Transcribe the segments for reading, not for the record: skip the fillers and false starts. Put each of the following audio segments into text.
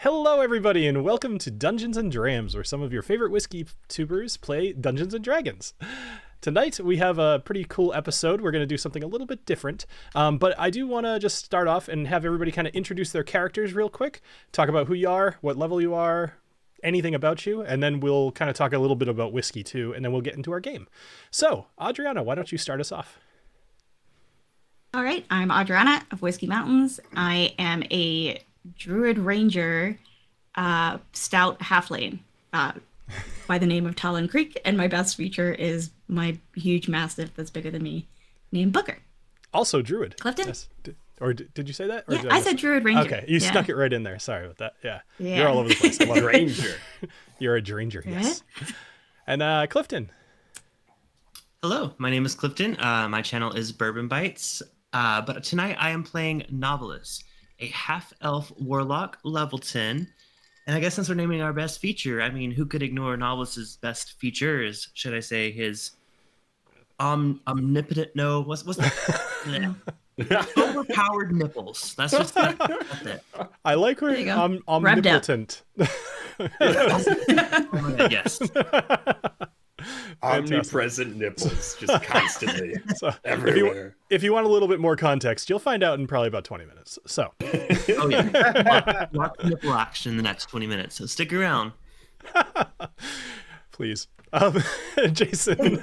Hello, everybody, and welcome to Dungeons and Drams, where some of your favorite whiskey tubers play Dungeons and Dragons. Tonight, we have a pretty cool episode. We're going to do something a little bit different, but I do want to just start off and have everybody kind of introduce their characters real quick, talk about who you are, what level you are, anything about you, and then we'll kind of talk a little bit about whiskey, too, and then we'll get into our game. So, Adriana, why don't you start us off? All right, I'm Adriana of Whiskey Mountains. I am a Druid Ranger, stout halfling by the name of TaLin Creek, and my best feature is my huge mastiff that's bigger than me, named Booker. Also Druid. Clifton? Yes. Or did you say that? Or Yeah, I said Druid Ranger. Okay, you snuck it right in there. Sorry about that. Yeah. You're all over the place. Ranger. You're a Dranger, yes. And Clifton. Hello, my name is Clifton. My channel is Bourbon Bites, but tonight I am playing Knobolas, a half-elf warlock, level 10. And I guess since we're naming our best feature, I mean, who could ignore Knobolas' best features? Should I say his omnipotent? No, what's that? Overpowered nipples. That's just that's it. I like where omnipotent. Yes. Omnipresent nipples, just constantly, everywhere. If you want a little bit more context, you'll find out in probably about 20 minutes. So, oh yeah, lots of nipple action in the next 20 minutes. So stick around, please. Jason.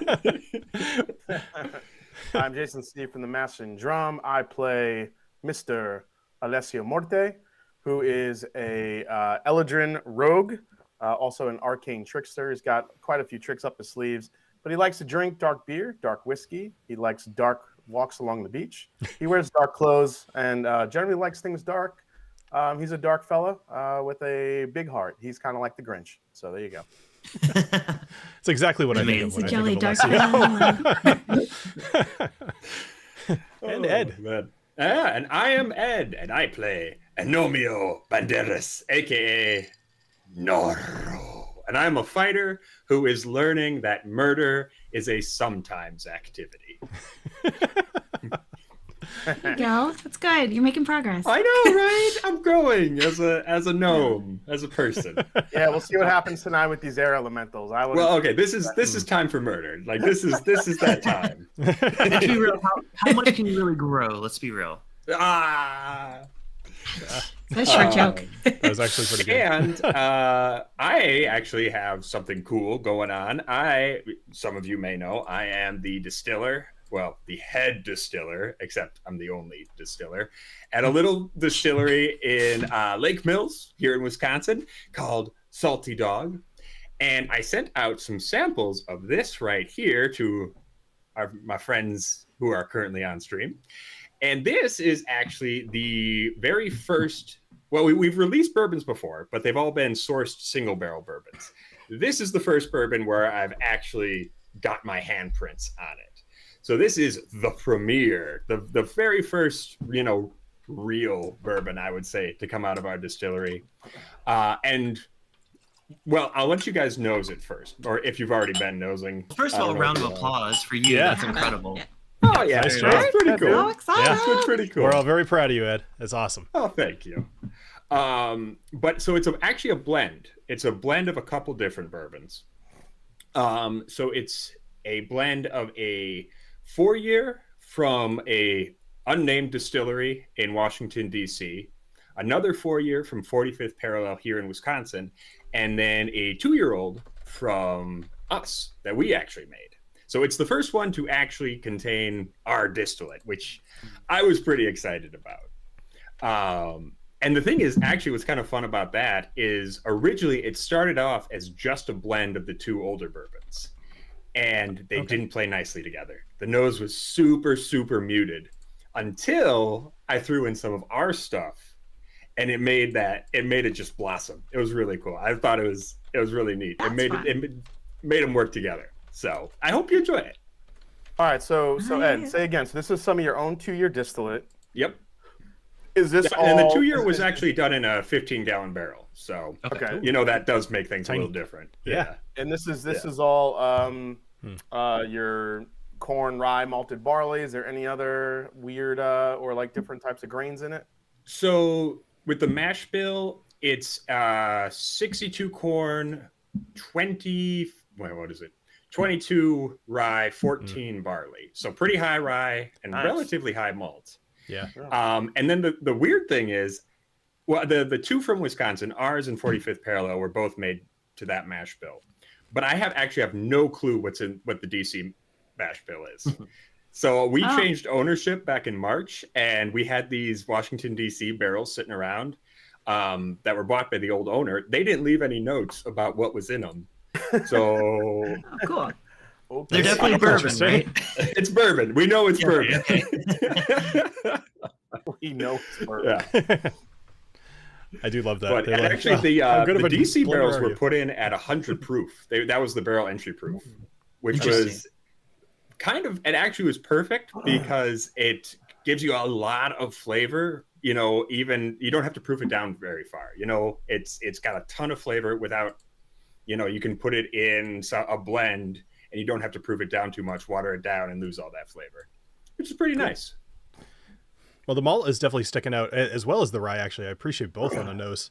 I'm Jason Steve from the Master and Drum. I play Mr. Alessio Morte, who is a Eladrin rogue. Also an arcane trickster. He's got quite a few tricks up his sleeves, but he likes to drink dark beer, dark whiskey. He likes dark walks along the beach. He wears dark clothes and generally likes things dark. He's a dark fella with a big heart. He's kind of like the Grinch. So there you go. It's exactly what I mean. It's a jelly dark. And Ed. Man. And I am Ed, and I play Agnomeio Banderas, a.k.a. Noro. And I'm a fighter who is learning that murder is a sometimes activity. There you go. That's good. You're making progress. I know, right? I'm growing as a gnome, as a person. Yeah, we'll see what happens tonight with these air elementals. Well, okay, this is time for murder. Like this is that time. Let's be real. How much can you really grow? Let's be real. That's a short joke. That was actually pretty good. And I actually have something cool going on. Some of you may know, I am the distiller. Well, the head distiller, except I'm the only distiller, at a little distillery in Lake Mills here in Wisconsin called Salty Dog. And I sent out some samples of this right here to my friends who are currently on stream. And this is actually the very first, well, we've released bourbons before, but they've all been sourced single barrel bourbons. This is the first bourbon where I've actually got my handprints on it. So this is the premiere, the very first, real bourbon, I would say, to come out of our distillery. And, well, I'll let you guys nose it first, or if you've already been nosing. First of all, a round of applause for you. Yeah. That's incredible. Yeah. Oh, yeah, Nice that's pretty cool. So excited. Yeah. Pretty cool. We're all very proud of you, Ed. That's awesome. Oh, thank you. But so it's actually a blend. It's a blend of a couple different bourbons. So it's a blend of a 4-year from a unnamed distillery in Washington, D.C., another 4-year from 45th Parallel here in Wisconsin, and then a 2-year-old from us that we actually made. So it's the first one to actually contain our distillate, which I was pretty excited about. And the thing is, actually, what's kind of fun about that is originally it started off as just a blend of the two older bourbons. And they didn't play nicely together. The nose was super, super muted until I threw in some of our stuff, and it made it just blossom. It was really cool. I thought it was really neat. It made them work together. So I hope you enjoy it. All right, so Ed, say again. So this is some of your own 2-year distillate. Yep. Is this all? And the 2-year was actually done in a 15-gallon barrel. So okay, that does make things a little different. Yeah. And this is all your corn, rye, malted barley. Is there any other weird or like different types of grains in it? So with the mash bill, It's 62 corn, 22 rye, 14 barley. So pretty high rye and relatively high malt. Yeah. And then the weird thing is, well, the two from Wisconsin, ours and 45th Parallel, were both made to that mash bill. But I actually have no clue what the DC mash bill is. So we changed ownership back in March, and we had these Washington, D.C. barrels sitting around that were bought by the old owner. They didn't leave any notes about what was in them. So Cool. They're definitely bourbon, right? It's bourbon. We know it's bourbon. Okay. We know it's bourbon. Yeah. I do love that. But They're actually, like, the DC blender barrels are were you?" put in at 100 proof. That was the barrel entry proof, which was kind of, it actually was perfect because it gives you a lot of flavor. You know, even you don't have to proof it down very far. You know, it's got a ton of flavor without, you know, you can put it in a blend and you don't have to proof it down too much, water it down and lose all that flavor, which is pretty nice. Well, the malt is definitely sticking out as well as the rye. Actually, I appreciate both on the nose.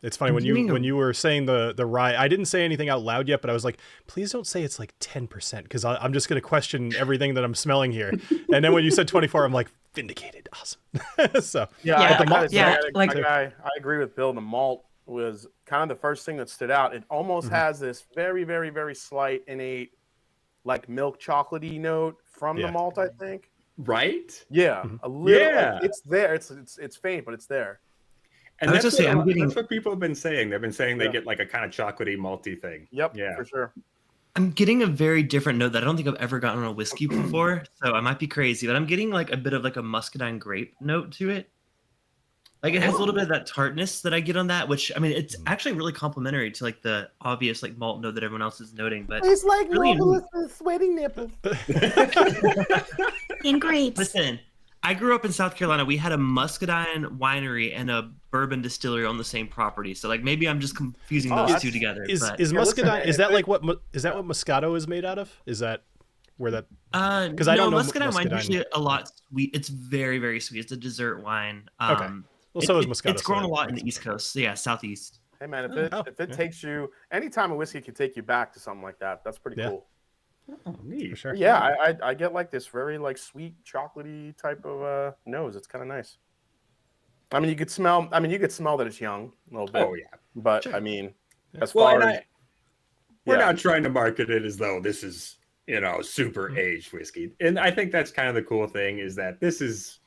It's funny when you were saying the rye, I didn't say anything out loud yet, but I was like, please don't say it's like 10% because I'm just going to question everything that I'm smelling here. And then when you said 24, I'm like, vindicated. Awesome. So I agree with Bill. The malt was kind of the first thing that stood out. It almost has this very, very, very slight innate like milk chocolatey note from the malt, I think. Right? Yeah, a little. Yeah, like, it's there. It's faint, but it's there. And that's what people have been saying. They've been saying they get like a kind of chocolatey, malty thing. Yep. Yeah, for sure. I'm getting a very different note that I don't think I've ever gotten on a whiskey before. So I might be crazy, but I'm getting like a bit of like a muscadine grape note to it. Like it has a little bit of that tartness that I get on that, which I mean, it's actually really complimentary to like the obvious like malt note that everyone else is noting. But it's like really Knobolas' sweating nipples. In grapes. Listen, I grew up in South Carolina. We had a muscadine winery and a bourbon distillery on the same property. So like maybe I'm just confusing those two together. Is muscadine? Is that like what Moscato is made out of? Is that where that? Because I don't know. Muscadine wine is usually a lot sweet. It's very, very sweet. It's a dessert wine. Okay. Well, so is Moscato. It's grown a lot in the East Coast. So yeah, Southeast. Hey man, if it takes you, anytime a whiskey can take you back to something like that, that's pretty cool. Oh, neat. For sure. Yeah, I get like this very like sweet chocolatey type of nose. It's kind of nice. I mean, you could smell that it's young a little bit. Oh yeah, but sure. I mean, as far as we're not trying to market it as though this is, you know, super aged whiskey, and I think that's kind of the cool thing is that this is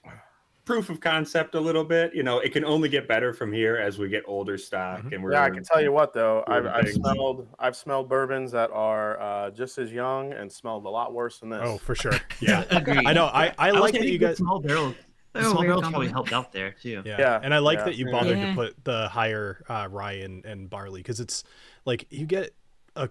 proof of concept a little bit. You know, it can only get better from here as we get older stock. And I can tell you what though, I've smelled bourbons that are just as young and smelled a lot worse than this. Oh, for sure. Yeah, agreed. I know. I like that you guys. Small barrels probably helped out there too. Yeah. And I like that you bothered to put the higher rye and barley because it's like you get a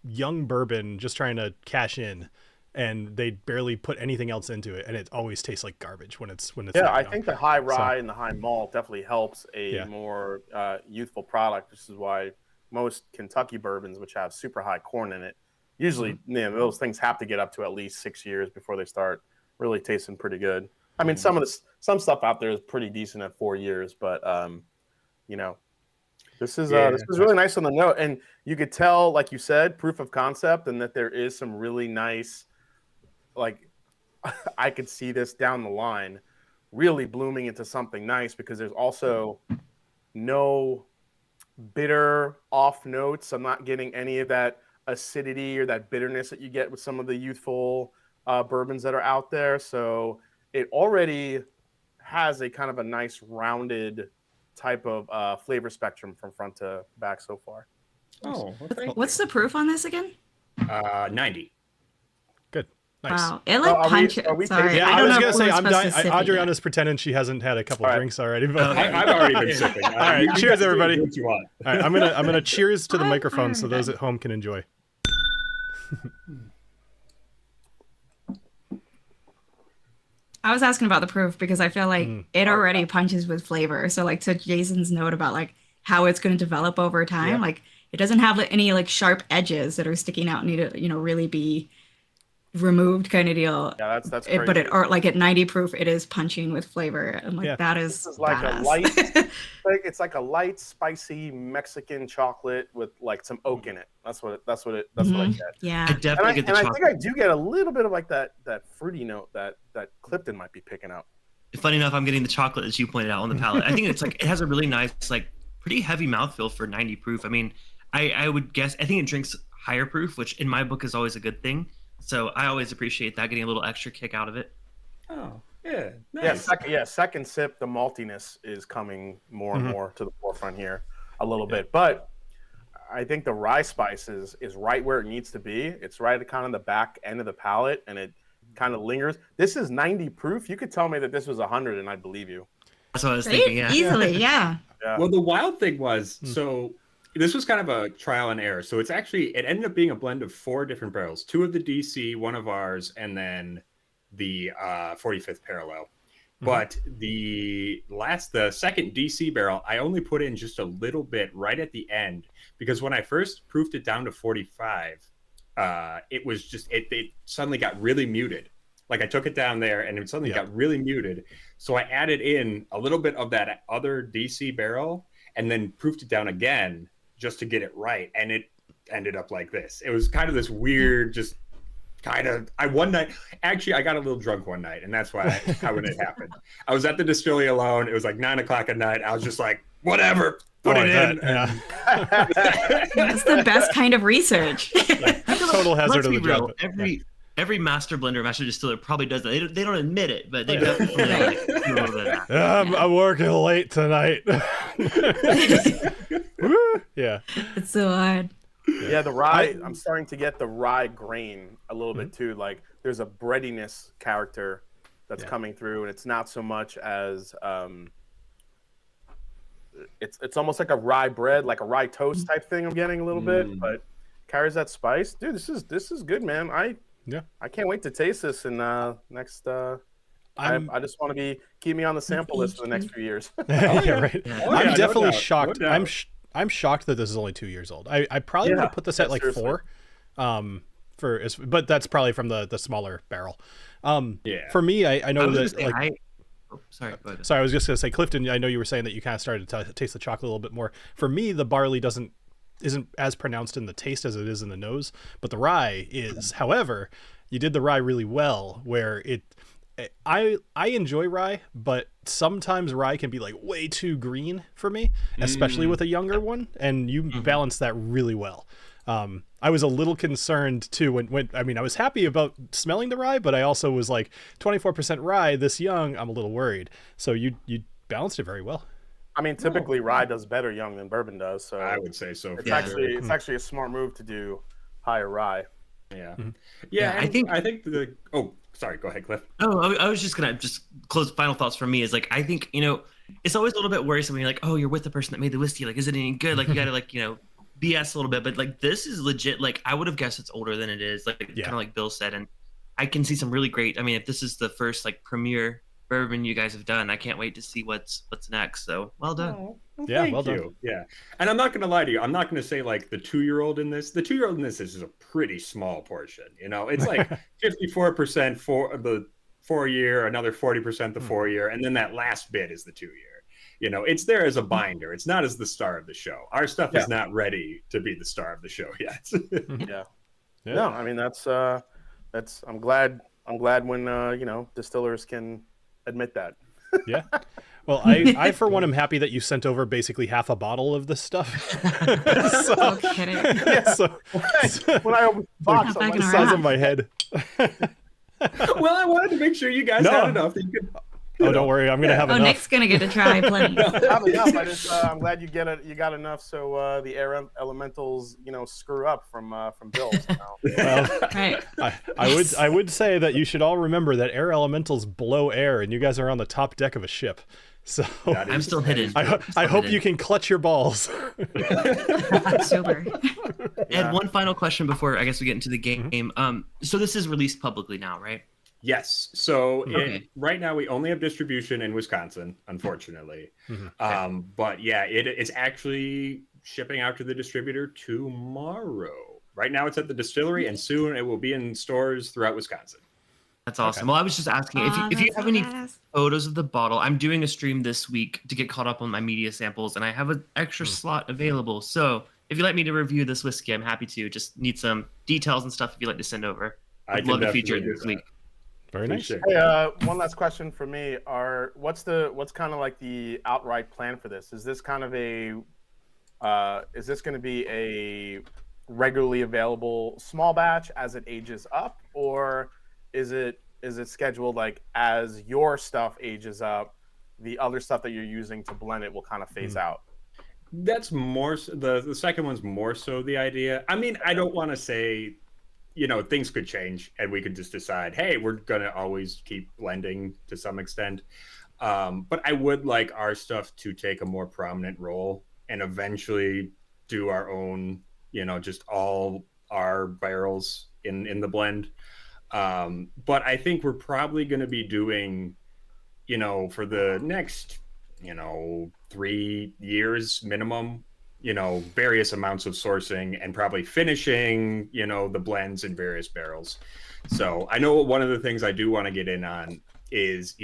young bourbon just trying to cash in. And they barely put anything else into it, and it always tastes like garbage when it's. Yeah, I think the high rye and the high malt definitely helps a more youthful product. This is why most Kentucky bourbons, which have super high corn in it, usually those things have to get up to at least 6 years before they start really tasting pretty good. I mean, some stuff out there is pretty decent at 4 years, but you know, this is really nice on the note, and you could tell, like you said, proof of concept, and that there is some really nice. Like, I could see this down the line really blooming into something nice because there's also no bitter off notes. I'm not getting any of that acidity or that bitterness that you get with some of the youthful bourbons that are out there. So it already has a kind of a nice rounded type of flavor spectrum from front to back so far. Oh, okay. What's the proof on this again? 90. Nice. Wow, it like punches. Sorry, yeah, I was gonna say I'm dying. Adriana's pretending she hasn't had a couple of drinks already, but I've already been sipping. All right, cheers, everybody. What you want. All right, I'm gonna cheers to the microphone so those at home can enjoy. I was asking about the proof because I feel like it already punches with flavor. So like to Jason's note about like how it's going to develop over time, like it doesn't have any like sharp edges that are sticking out and need to really be removed kind of deal. Yeah, that's crazy. But or like at 90 proof, it is punching with flavor. And like that is, this is like badass. a light, it's like a light, spicy Mexican chocolate with like some oak in it. That's what I get. Yeah. I definitely get the chocolate. I think I do get a little bit of like that fruity note that Clifton might be picking up. Funny enough, I'm getting the chocolate as you pointed out on the palate. I think it's like it has a really nice, like pretty heavy mouthfeel for 90 proof. I mean, I would guess I think it drinks higher proof, which in my book is always a good thing. So I always appreciate that, getting a little extra kick out of it. Oh, yeah. Nice. Second sip, the maltiness is coming more and more to the forefront here a little bit. But I think the rye spice is right where it needs to be. It's right at kind of the back end of the palate, and it kind of lingers. This is 90 proof. You could tell me that this was 100, and I'd believe you. That's what I was thinking, yeah. Easily, yeah. Well, the wild thing was, so this was kind of a trial and error. So it ended up being a blend of 4 different barrels, 2 of the DC, 1 of ours, and then the 45th parallel. But the second DC barrel, I only put in just a little bit right at the end, because when I first proofed it down to 45, it was just, it suddenly got really muted. Like I took it down there and it suddenly got really muted. So I added in a little bit of that other DC barrel and then proofed it down again just to get it right. And it ended up like this. It was kind of this weird, just kind of, one night, actually, I got a little drunk one night, and that's how it happened. I was at the distillery alone. It was like 9 o'clock at night. I was just like, whatever, put it in. That's the best kind of research. Total hazard of the job. Every master blender, master distiller probably does that. They don't admit it, but they definitely like, do a little bit of that. I'm working late tonight. Yeah. It's so hard. Yeah, the rye, I'm starting to get the rye grain a little bit too. Like there's a breadiness character that's coming through, and it's not so much as it's almost like a rye bread, like a rye toast type thing I'm getting a little bit, but carries that spice. Dude, this is good, man. I can't wait to taste this in next I just want to keep me on the sample list for the next few years. Yeah, right. I'm definitely shocked. No I'm shocked that this is only 2 years old. I probably would have put this at like seriously. 4, but that's probably from the smaller barrel. For me, I know that like. Sorry, go ahead. Sorry, I was just gonna say, Clifton. I know you were saying that you kind of started to taste the chocolate a little bit more. For me, the barley isn't as pronounced in the taste as it is in the nose, but the rye is. However, you did the rye really well, where I enjoy rye, but sometimes rye can be like way too green for me, especially with a younger one, and you balance that really well. I was a little concerned too when I was happy about smelling the rye, but I also was like 24% rye this young. I'm a little worried. So you balanced it very well. I mean, typically rye does better young than bourbon does. So I would say so. It's actually a smart move to do higher rye. Yeah. I think sorry, go ahead, Cliff. Oh, I was just gonna close. Final thoughts from me is like, I think, it's always a little bit worrisome when you're like, oh, you're with the person that made the whiskey. Like, is it any good? Like, you gotta BS a little bit, but like this is legit. Like, I would have guessed it's older than it is. Like, kind of like Bill said, and I can see some really great. I mean, if this is the first like premier bourbon you guys have done, I can't wait to see what's next. So well done. Oh, well done. Yeah, and I'm not gonna lie to you. I'm not gonna say like the 2-year-old in this. The 2-year-old in this is a pretty small portion. It's like 54% for the 4-year, another 40% the 4-year, and then that last bit is the 2-year. It's there as a binder. It's not as the star of the show. Our stuff is not ready to be the star of the show yet. No, I mean that's I'm glad when distillers can admit that. Yeah. Well, I for one am happy that you sent over basically half a bottle of this stuff. So, no kidding. When I opened the box, I'm the size of my head. Well, I wanted to make sure you guys had enough that you could. Don't worry, I'm gonna have enough. Nick's gonna get to try plenty. I'm glad you got enough so the air elementals screw up from Bill. Well, right. I would say that you should all remember that air elementals blow air, and you guys are on the top deck of a ship. So I'm still hidden. I hope you can clutch your balls. Super. And one final question before I guess we get into the game. So this is released publicly now, right? Yes. So right now we only have distribution in Wisconsin, unfortunately. But yeah, it's actually shipping out to the distributor tomorrow. right now it's at the distillery, and soon it will be in stores throughout Wisconsin. That's awesome. Okay. Well, I was just asking if you have any photos of the bottle. I'm doing a stream this week to get caught up on my media samples, and I have an extra slot available. So if you'd like me to review this whiskey, I'm happy to. Just need some details and stuff if you'd like to send over. I'd love to feature it this week. Very nice. Hey, one last question for me: what's kind of like the outright plan for this? Is this kind of is this going to be a regularly available small batch as it ages up, or is it scheduled like as your stuff ages up, the other stuff that you're using to blend it will kind of phase out? That's more the second one's more so the idea. I mean, I don't want to say, things could change and we could just decide, hey, we're gonna always keep blending to some extent. But I would like our stuff to take a more prominent role and eventually do our own, just all our barrels in the blend. But I think we're probably going to be doing, for the next, 3 years minimum, various amounts of sourcing and probably finishing, the blends in various barrels. So I know one of the things I do want to get in on is,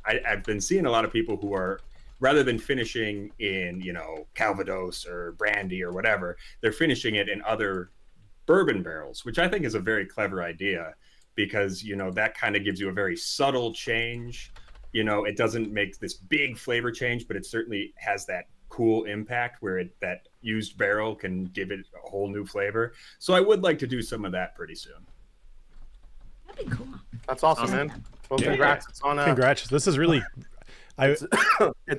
I've been seeing a lot of people who are, rather than finishing in, Calvados or brandy or whatever, they're finishing it in other bourbon barrels, which I think is a very clever idea because, that kind of gives you a very subtle change. It doesn't make this big flavor change, but it certainly has that cool impact where that used barrel can give it a whole new flavor. So I would like to do some of that pretty soon. That'd be cool. That's awesome, man. Well, congrats. It's on Congrats. This is really... it's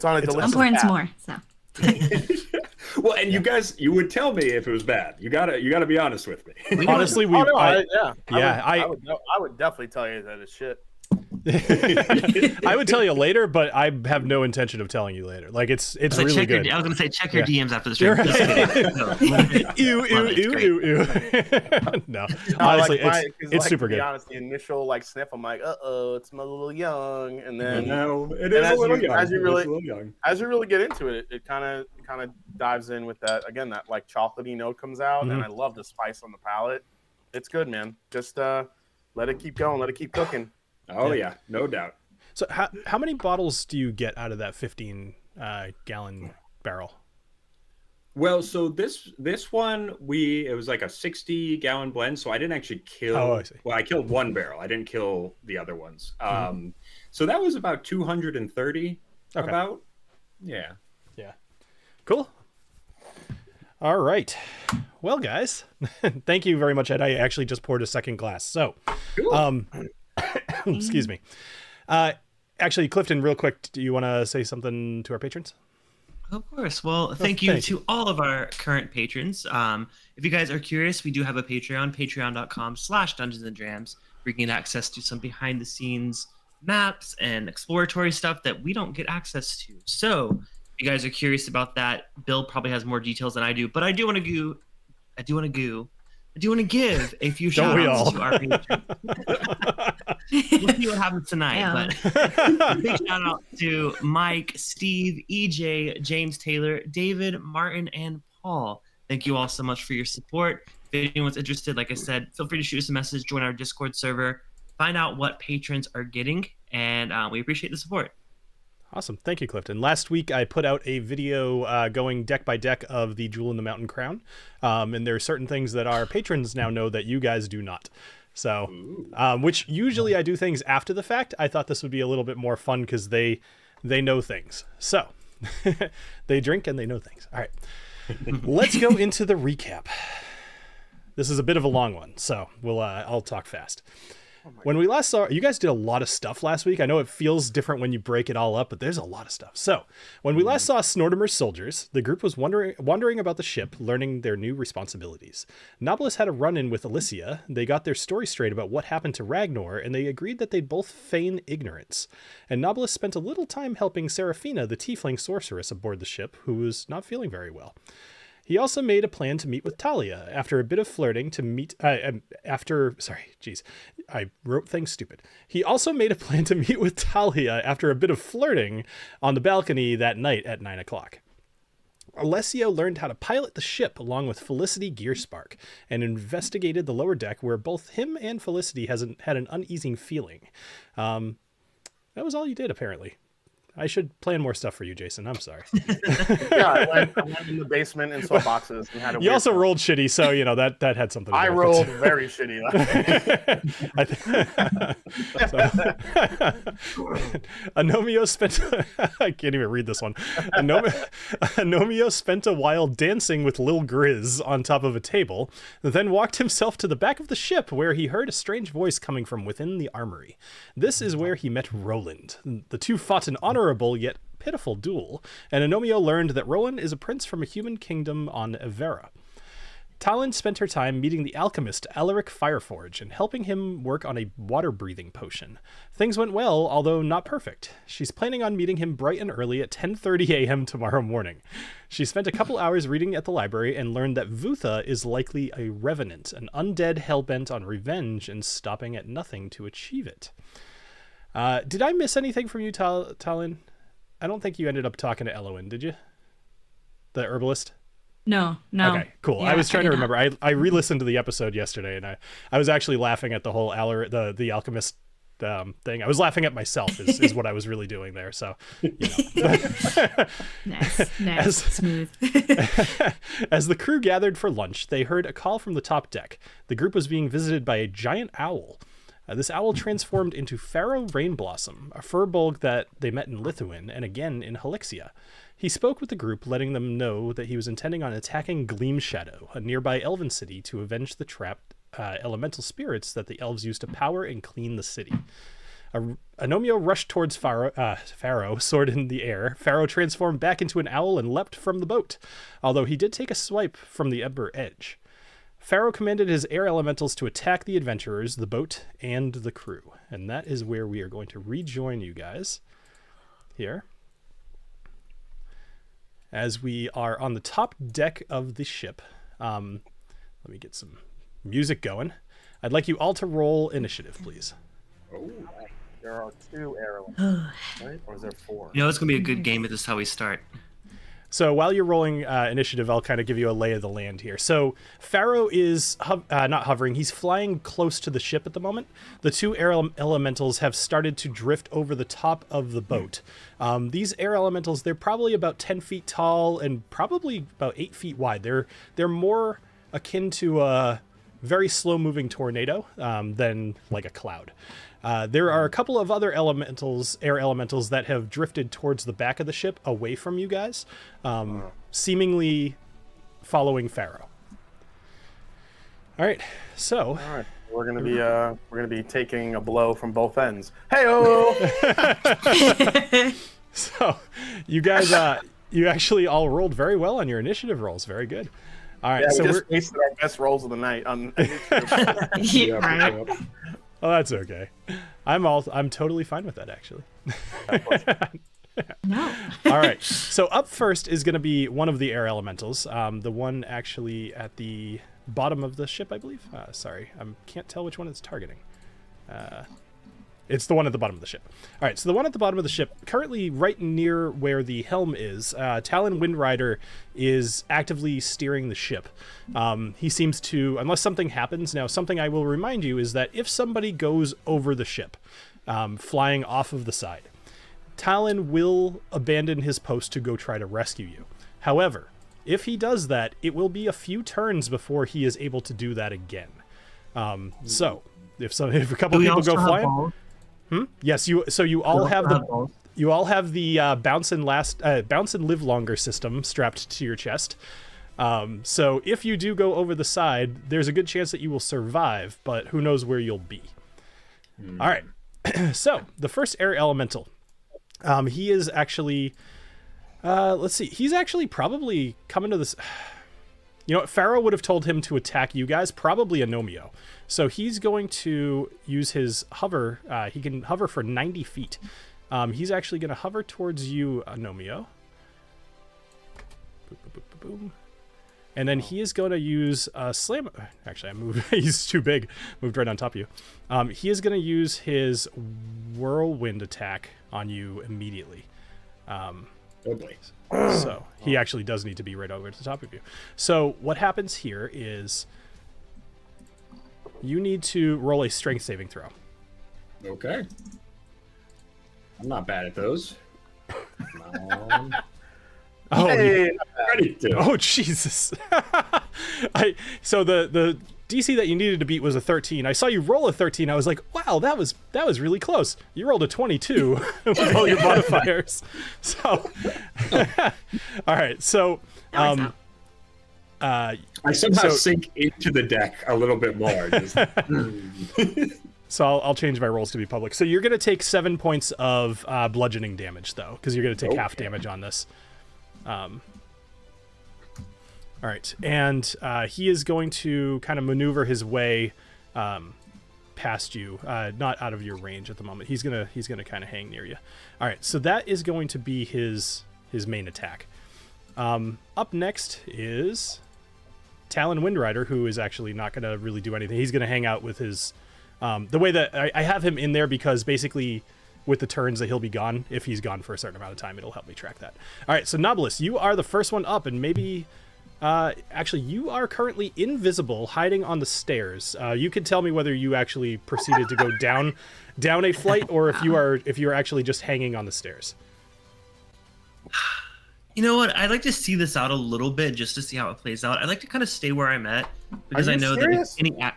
on a delicious I'm pouring some path. more, so. Well, and you would tell me if it was bad. You gotta be honest with me. Honestly, I would definitely tell you that it's shit. I would tell you later, but I have no intention of telling you later. Like it's really good. I was gonna say check your DMs after the stream. Right. Ew. No, honestly, it's super good. To be honest, the initial sniff, I'm like, it smells a little young, and then it is a little young. As you really get into it, it kind of dives in with that again. That chocolatey note comes out, and I love the spice on the palate. It's good, man. Just let it keep going. Let it keep cooking. Oh yeah, no doubt. So how many bottles do you get out of that 15 gallon barrel? Well, so this one it was like a 60 gallon blend, so I didn't actually kill. Oh, I see. Well, I killed one barrel. I didn't kill the other ones. So that was about 230. Okay. About. Yeah. Cool. All right. Well, guys, thank you very much, Ed. I actually just poured a second glass. So, Cool. Excuse me. Actually, Clifton, real quick, do you want to say something to our patrons? Of course. Well, thank you to all of our current patrons. If you guys are curious, we do have a Patreon, patreon.com/Dungeons and Drams, where you can get access to some behind the scenes maps and exploratory stuff that we don't get access to. So if you guys are curious about that, Bill probably has more details than I do, but I do want to give a few shout outs to our patrons. We'll see what happens tonight. Yeah. But big shout out to Mike, Steve, EJ, James Taylor, David, Martin, and Paul. Thank you all so much for your support. If anyone's interested, like I said, feel free to shoot us a message, join our Discord server, find out what patrons are getting, and we appreciate the support. Awesome. Thank you, Clifton. Last week, I put out a video going deck by deck of the Jewel in the Mountain Crown. And there are certain things that our patrons now know that you guys do not. So, which usually I do things after the fact. I thought this would be a little bit more fun because they know things. So, they drink and they know things. All right. Let's go into the recap. This is a bit of a long one, so I'll talk fast. When we last saw, you guys did a lot of stuff last week. I know it feels different when you break it all up, but there's a lot of stuff. So when we last saw Snortimer's soldiers, the group was wandering about the ship, learning their new responsibilities. Knobolas had a run-in with Alicia. They got their story straight about what happened to Ragnar, and they agreed that they'd both feign ignorance. And Knobolas spent a little time helping Seraphina, the tiefling sorceress aboard the ship, who was not feeling very well. He also made a plan to meet with Talia after a bit of flirting I wrote things stupid. He also made a plan to meet with Talia after a bit of flirting on the balcony that night at 9 o'clock. Alessio learned how to pilot the ship along with Felicity Gearspark and investigated the lower deck where both him and Felicity had an uneasy feeling. That was all you did, apparently. I should plan more stuff for you, Jason. I'm sorry. Yeah, I went in the basement and saw boxes and had a You also rolled shitty, so that had something to do I with rolled it. very shitty. Agnomeio spent I can't even read this one. Agnomeio spent a while dancing with Lil Grizz on top of a table, then walked himself to the back of the ship where he heard a strange voice coming from within the armory. This is where he met Roland. The two fought an honorable yet pitiful duel, and Agnomeio learned that Roland is a prince from a human kingdom on Evera. TaLin spent her time meeting the alchemist Alaric Fireforge and helping him work on a water-breathing potion. Things went well, although not perfect. She's planning on meeting him bright and early at 10:30 a.m. tomorrow morning. She spent a couple hours reading at the library and learned that Vutha is likely a revenant, an undead hell-bent on revenge and stopping at nothing to achieve it. Did I miss anything from you, TaLin? I don't think you ended up talking to Elowen, did you? The herbalist? No. Okay, cool. Yeah, I was trying to did not. remember. I re-listened to the episode yesterday, and I was actually laughing at the whole the alchemist thing. I was laughing at myself is what I was really doing there. So, Nice, smooth. As the crew gathered for lunch, they heard a call from the top deck. The group was being visited by a giant owl. This owl transformed into Pharaoh Rainblossom, a furbolg that they met in Lithuan and again in Helixia. He spoke with the group, letting them know that he was intending on attacking Gleam Shadow, a nearby elven city, to avenge the trapped elemental spirits that the elves used to power and clean the city. Agnomeio rushed towards Pharaoh, sword in the air. Pharaoh transformed back into an owl and leapt from the boat, although he did take a swipe from the Ember edge. Pharaoh commanded his air elementals to attack the adventurers, the boat, and the crew. And that is where we are going to rejoin you guys here. As we are on the top deck of the ship. Let me get some music going. I'd like you all to roll initiative, please. Oh, there are 2 arrows, right? Or is there 4? You know, it's going to be a good game if this is how we start. So while you're rolling initiative, I'll kind of give you a lay of the land here. So Pharaoh is not hovering. He's flying close to the ship at the moment. The 2 air elementals have started to drift over the top of the boat. These air elementals, they're probably about 10 feet tall and probably about 8 feet wide. They're more akin to a very slow-moving tornado than like a cloud. There are a couple of other air elementals that have drifted towards the back of the ship away from you guys, seemingly following Pharaoh. All right, so we're gonna be taking a blow from both ends. Hey-o! So you guys, you actually all rolled very well on your initiative rolls. Very good. All right, Yeah, so we just wasted our best rolls of the night on. Right. Oh, that's okay. I'm totally fine with that, actually. No. All right. So up first is going to be one of the air elementals. The one actually at the bottom of the ship, I believe. Sorry, I can't tell which one it's targeting. It's the one at the bottom of the ship. All right, so the one at the bottom of the ship, currently right near where the helm is, TaLin Windrider is actively steering the ship. He seems to, unless something happens, now something I will remind you is that if somebody goes over the ship, flying off of the side, TaLin will abandon his post to go try to rescue you. However, if he does that, it will be a few turns before he is able to do that again. So if a couple people go flying, yes, you all have the bounce and live longer system strapped to your chest. So if you do go over the side, there's a good chance that you will survive, but who knows where you'll be. All right. So the first air elemental, he is actually, let's see, he's actually probably coming to this. You know what? Pharaoh would have told him to attack you guys, probably Agnomeio. So he's going to use his hover. He can hover for 90 feet. He's actually going to hover towards you, Agnomeio. Boom, boom, boom, boom, boom. And then he is going to use slam. Actually, I moved. He's too big. Moved right on top of you. He is going to use his whirlwind attack on you immediately. Oh boy. So he actually does need to be right over to the top of you. So what happens here is you need to roll a strength saving throw. Okay. I'm not bad at those. Oh, Hey, Ready to. oh Jesus. So the DC that you needed to beat was a 13. I saw you roll a 13. I was like, wow, that was really close. You rolled a 22 with all your modifiers. So, all right. So, That works out. I somehow sink into the deck a little bit more. Just, so I'll change my rolls to be public. So you're going to take 7 points of bludgeoning damage, though, because you're going to take half damage on this. All right, and he is going to kind of maneuver his way past you, not out of your range at the moment. He's gonna kind of hang near you. All right, so that is going to be his main attack. Up next is TaLin Windrider, who is actually not going to really do anything. He's going to hang out with his the way that I have him in there because basically with the turns that he'll be gone. If he's gone for a certain amount of time, it'll help me track that. All right, so Knobolas, you are the first one up, and maybe. Actually, you are currently invisible, hiding on the stairs. You can tell me whether you actually proceeded to go down a flight, or if you're actually just hanging on the stairs. You know what? I'd like to see this out a little bit just to see how it plays out. I'd like to kind of stay where I'm at because I know serious? that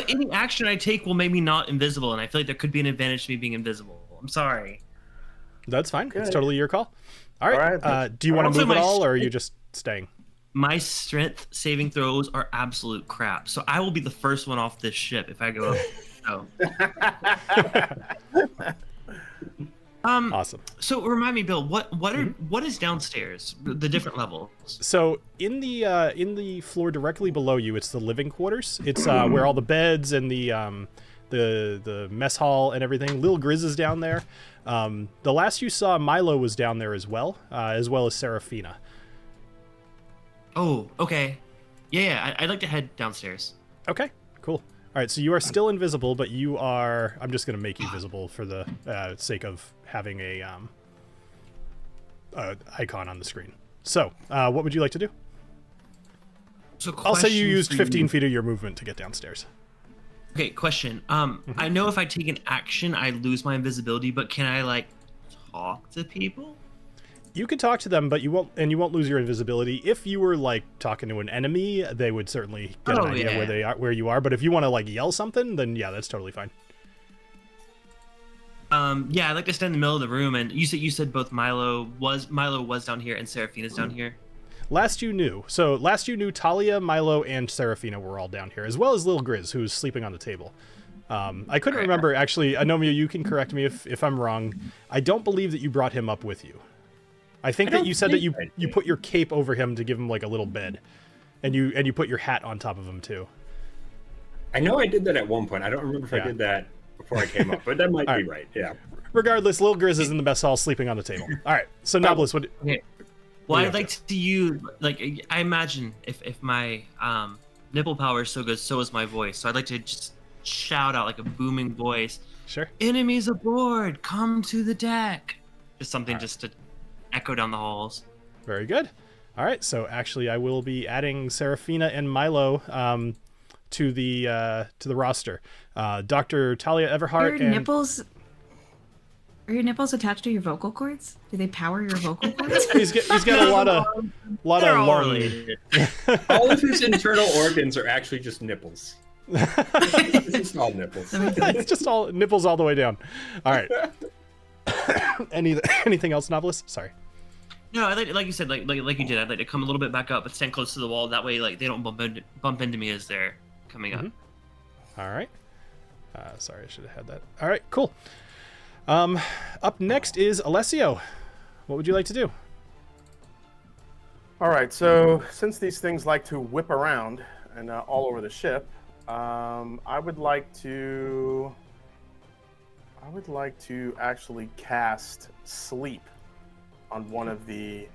any action I take will make me not invisible, and I feel like there could be an advantage to me being invisible. I'm sorry. That's fine. Okay. It's totally your call. All right. All right. Do you want to Also, move at my all, or are you just staying? My strength saving throws are absolute crap, so I will be the first one off this ship if I go up. Awesome. So remind me, Bill, what is downstairs? The different levels. So in the floor directly below you, it's the living quarters. It's where all the beds and the mess hall and everything. Lil Grizz is down there. The last you saw, Milo was down there as well as Serafina. Oh, okay. Yeah, I'd like to head downstairs. Okay, cool. All right, so you are still invisible, but you are... I'm just going to make you visible for the sake of having a icon on the screen. So, what would you like to do? So I'll say you question used for 15 feet of your movement to get downstairs. Okay, question. I know if I take an action, I lose my invisibility, but can I, like, talk to people? You could talk to them, but you won't lose your invisibility. If you were like talking to an enemy, they would certainly get an idea where you are. But if you want to like yell something, then yeah, that's totally fine. Yeah, I'd like to stand in the middle of the room, and you said both Milo was down here and Serafina's down here. Last you knew, Talia, Milo, and Serafina were all down here, as well as Lil Grizz, who's sleeping on the table. I couldn't remember actually. Agnomeio, you can correct me if I'm wrong. I don't believe that you brought him up with you. I think that you said that you put your cape over him to give him like a little bed, and you put your hat on top of him too. I know I did that at one point. I don't remember if I did that before I came up, but that might be right. Yeah. Regardless, Lil Grizz is in the mess hall sleeping on the table. All right, so Knobolas, what? Okay. Well, I'd like to use, like, I imagine if my nipple power is so good, so is my voice. So I'd like to just shout out like a booming voice. Sure. Enemies aboard! Come to the deck. Just something just to echo down the halls. Very good. All right, so actually, I will be adding Serafina and Milo to the roster. Dr. Talia Everhart Are your nipples attached to your vocal cords? Do they power your vocal cords? he's got a lot of lung. All of his internal organs are actually just nipples. It's just all nipples. It's just all nipples all the way down. All right. Anything else, Knobolas? Sorry. No, I like you said, like you did. I'd like to come a little bit back up, but stand close to the wall. That way, like they don't bump into me as they're coming up. All right. Sorry, I should have had that. All right, cool. Up next is Alessio. What would you like to do? All right, so since these things like to whip around and all over the ship, I would like to actually cast Sleep on one of the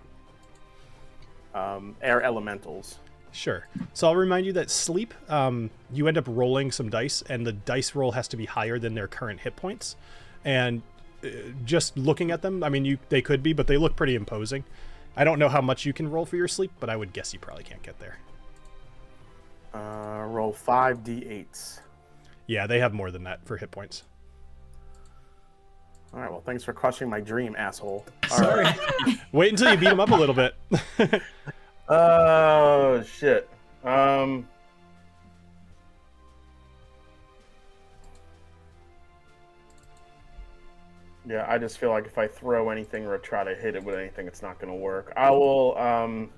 air elementals. Sure. So I'll remind you that Sleep, you end up rolling some dice, and the dice roll has to be higher than their current hit points. And just looking at them, I mean, they could be, but they look pretty imposing. I don't know how much you can roll for your sleep, but I would guess you probably can't get there. Roll 5d8s. Yeah, they have more than that for hit points. All right, well, thanks for crushing my dream, asshole. All Sorry. right. Wait until you beat them up a little bit. Oh, shit. Yeah, I just feel like if I throw anything or try to hit it with anything, it's not going to work. I will, I'm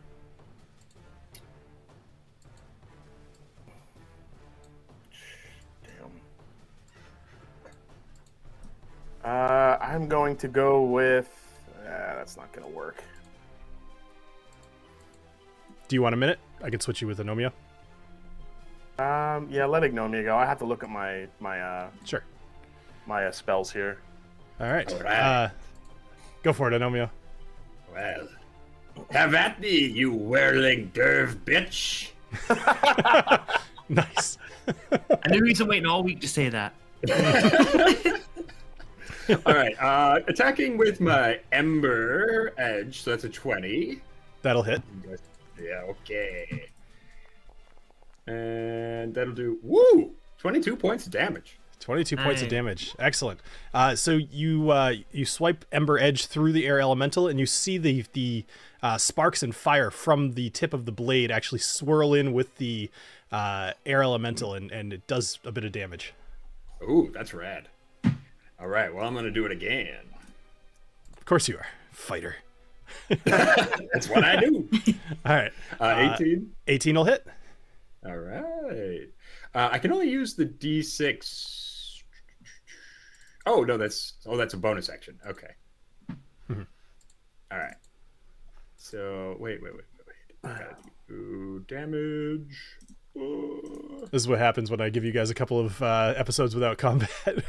going to go with... that's not going to work. Do you want a minute? I can switch you with Agnomeio. Yeah, let Agnomeio go. I have to look at my Sure. my spells here. All right. All right. Go for it, Agnomeio. Well, have at me, you whirling derv bitch. Nice. I knew he's been waiting all week to say that. All right. Attacking with my Ember Edge, so that's a 20. That'll hit. Yeah, okay. And that'll do, 22 points of damage. 22 points of Nice. damage. Excellent. So you swipe Ember Edge through the air elemental, and you see the sparks and fire from the tip of the blade actually swirl in with the air elemental, and it does a bit of damage. Ooh, that's rad. All right, well, I'm going to do it again. Of course you are, fighter. That's what I do. All right. 18. 18 will hit. All right. I can only use the D6. Oh, no, that's a bonus action. Okay. Mhm. All right. So, wait. I gotta do damage. This is what happens when I give you guys a couple of episodes without combat.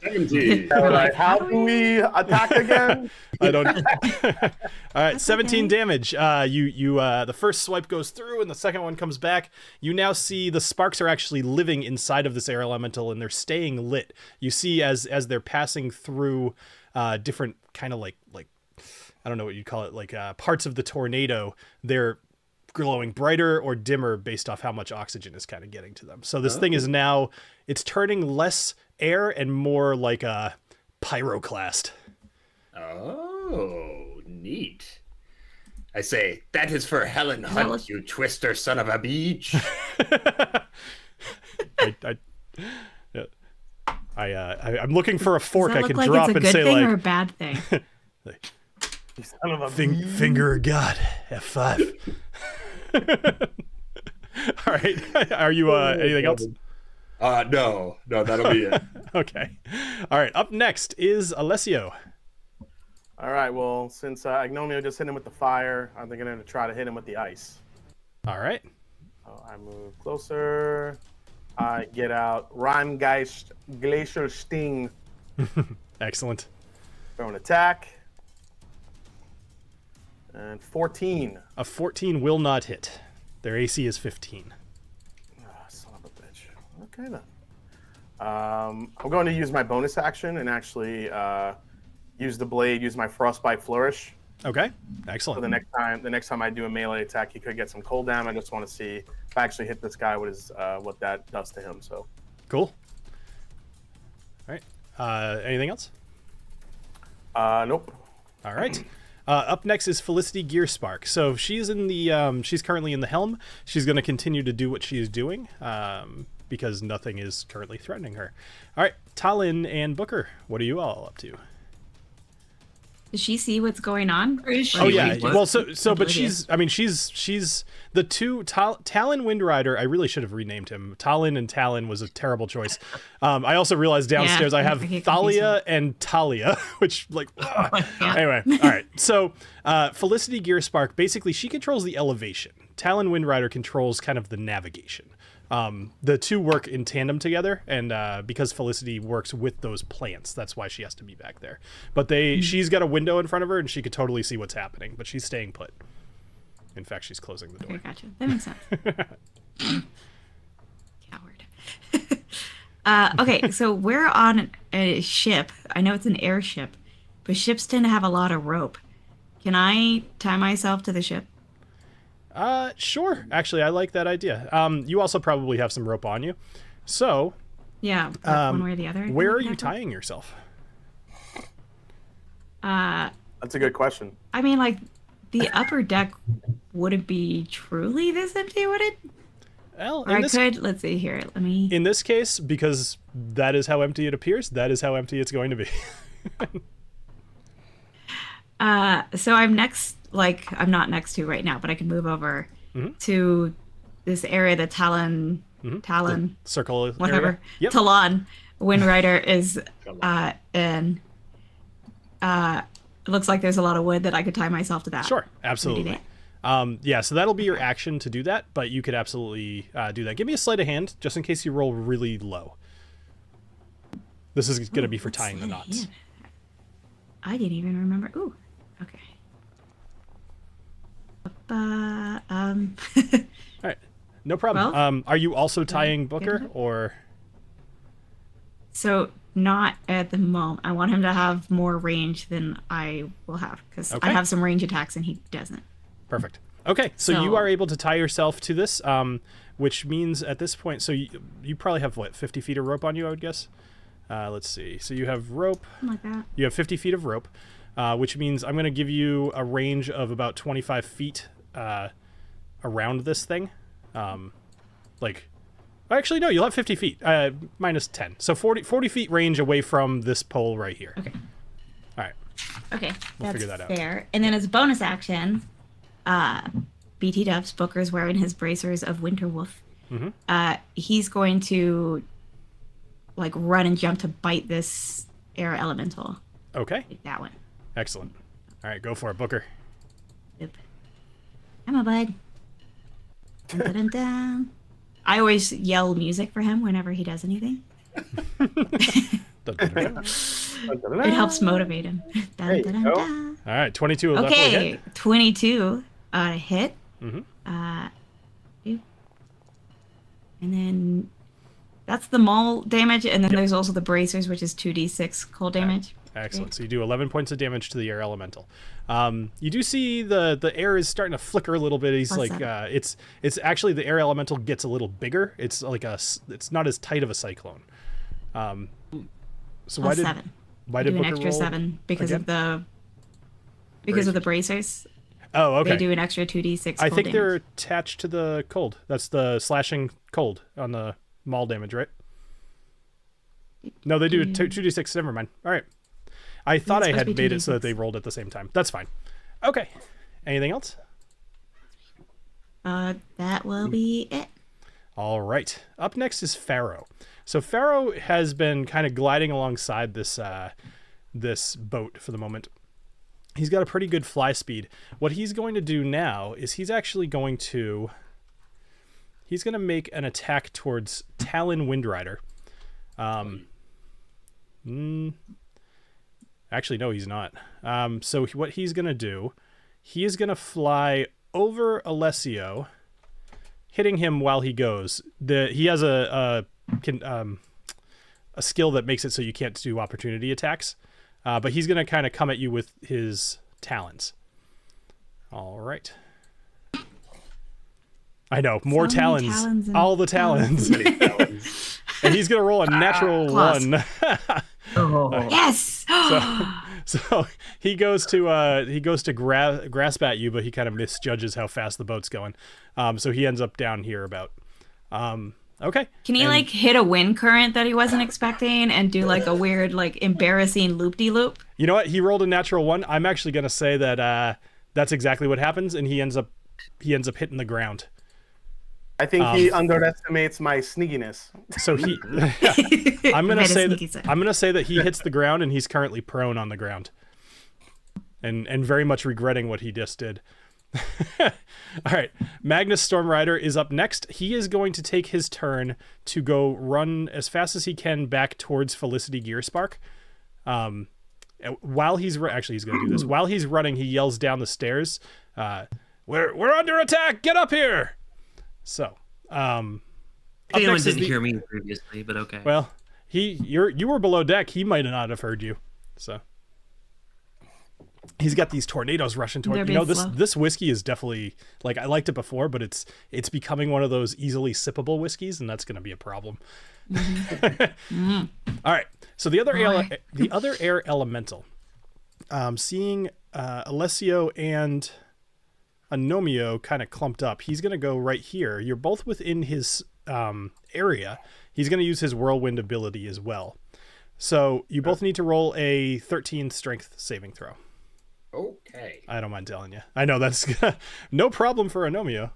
17. All right, how do we attack again? I don't. All right, 17 okay. damage. The first swipe goes through, and the second one comes back. You now see the sparks are actually living inside of this air elemental, and they're staying lit. You see as they're passing through different kind of like I don't know what you'd call it, like parts of the tornado. They're glowing brighter or dimmer based off how much oxygen is kind of getting to them. So this thing is now, it's turning less air and more like a pyroclast. Oh, neat. I say, that is for Helen Hunt, look- you twister son of a beach. I'm looking for a fork Does I that can look like drop it's a and good say thing or a like, bad thing? You son of a finger of God, F5. All right. Are you anything else? No, that'll be it. Okay. All right. Up next is Alessio. All right, well, since Agnomeio just hit him with the fire, I'm going to try to hit him with the ice. All right. So I move closer. I get out Rheimgeist Glacial Sting. Excellent. Throw an attack. And 14. A 14 will not hit. Their AC is 15. Son of a bitch. Okay, then. I'm going to use my bonus action and actually use the blade, use my Frostbite Flourish. Okay. So Excellent. the next time I do a melee attack, he could get some cold damage. I just want to see if I actually hit this guy, what that does to him. So Cool. All right. Anything else? nope. All right. Up next is Felicity Gearspark. So she's in the she's currently in the helm. She's going to continue to do what she is doing because nothing is currently threatening her. All right, TaLin and Booker, what are you all up to? Does she see what's going on? Or is she Oh yeah, wait, what? well so but Oblivious? she's the two TaLin Windrider. I really should have renamed him. TaLin and Talon was a terrible choice. I also realized downstairs I have I get confused Thalia and Talia, which like anyway. All right, so Felicity Gearspark, basically she controls the elevation. TaLin Windrider controls kind of the navigation. The two work in tandem together, and because Felicity works with those plants, that's why she has to be back there. But she's got a window in front of her, and she could totally see what's happening, but she's staying put. In fact, she's closing the door. Okay, gotcha. That makes sense. Coward. Okay, so we're on a ship. I know it's an airship, but ships tend to have a lot of rope. Can I tie myself to the ship? Sure. Actually, I like that idea. You also probably have some rope on you. So, Yeah, like one way or the other. where are you tying yourself? That's a good question. I mean, like, the upper deck wouldn't be truly this empty, would it? Well, Or let's see here. Let me. in this case, because that is how empty it appears, that is how empty it's going to be. So I'm next, like, I'm not next to right now, but I can move over to this area that TaLin, Circle whatever, area. Yep. TaLin Windrider is in. It looks like there's a lot of wood that I could tie myself to that. Sure, absolutely. Yeah, so that'll be your action to do that, but you could absolutely do that. Give me a sleight of hand, just in case you roll really low. This is going to be for tying the knots. I didn't even remember. Ooh, okay. All right, no problem. 12? Are you also tying Booker, or? So not at the moment. I want him to have more range than I will have, because Okay. I have some range attacks and he doesn't. Perfect. Okay, so you So- are able to tie yourself to this, which means at this point, so you probably have, what, 50 feet of rope on you, I would guess? Let's see. So you have rope. Something like that. You have 50 feet of rope, which means I'm going to give you a range of about 25 feet around this thing. Actually, no, you'll have 50 feet, minus 10. So 40 feet range away from this pole right here. Okay. All right. Okay, We'll that's figure that out. fair. And then as a bonus action, BT Dubs, Booker's wearing his bracers of Winter Wolf. He's going to like run and jump to bite this air elemental. Okay. Like that one. Excellent. All right, go for it, Booker. Yep. Come on, bud. Dun, dun, dun, dun. I always yell music for him whenever he does anything. It helps motivate him. Dun, There you dun, dun, go. dun. All right, 22 will definitely Okay, hit. 22 hit. Mhm. Two. And then that's the maul damage, and then there's also the bracers, which is 2d6 cold damage. Excellent. So you do 11 points of damage to the air elemental. You do see the air is starting to flicker a little bit. He's Plus like, 7. it's actually the air elemental gets a little bigger. It's like it's not as tight of a cyclone. So Plus 7. why Do did an Booker extra roll 7 because again? of the bracers. Oh, okay. They do an extra 2d6 I cold think they're damage. attached to the cold. That's the slashing cold on the maul damage, right? No, they do 2d6. Never mind. All right. I thought I supposed had to be made it so that 2d6. they rolled at the same time. That's fine. Okay. Anything else? That will be it. All right. Up next is Pharaoh. So Pharaoh has been kind of gliding alongside this this boat for the moment. He's got a pretty good fly speed. What he's going to do now is he's going to make an attack towards TaLin Windrider. Actually, no, he's not. So what he's going to do, he is going to fly over Alessio, hitting him while he goes. He has a skill that makes it so you can't do opportunity attacks, but he's going to kind of come at you with his talons. All right. I know, more So many talons, talons and all the talons. And he's going to roll a natural claws. 1. Yes. So he goes to grasp at you, but he kind of misjudges how fast the boat's going. So he ends up down here about. Okay. Can he And- like hit a wind current that he wasn't expecting and do like a weird, like embarrassing loop-de-loop? You know what? He rolled a natural 1. I'm actually going to say that that's exactly what happens, and he ends up hitting the ground. I think he underestimates my sneakiness. So he, I'm gonna Made a say sneaky sound. that he hits the ground and he's currently prone on the ground, and very much regretting what he just did. All right, Magnus Stormrider is up next. He is going to take his turn to go run as fast as he can back towards Felicity Gearspark. While he's actually he's going to do this while he's running. He yells down the stairs, "We're under attack! Get up here!" So, up Anyone next is didn't hear me previously, but okay. well, you were below deck. He might not have heard you. So he's got these tornadoes rushing toward you. This whiskey is definitely, like, I liked it before, but it's becoming one of those easily sippable whiskeys, and that's going to be a problem. All right. So the other air elemental, seeing Alessio and Agnomeio kind of clumped up, he's going to go right here. You're both within his area. He's going to use his whirlwind ability as well. So you both need to roll a 13 strength saving throw. Okay. I don't mind telling you. I know that's no problem for Agnomeio.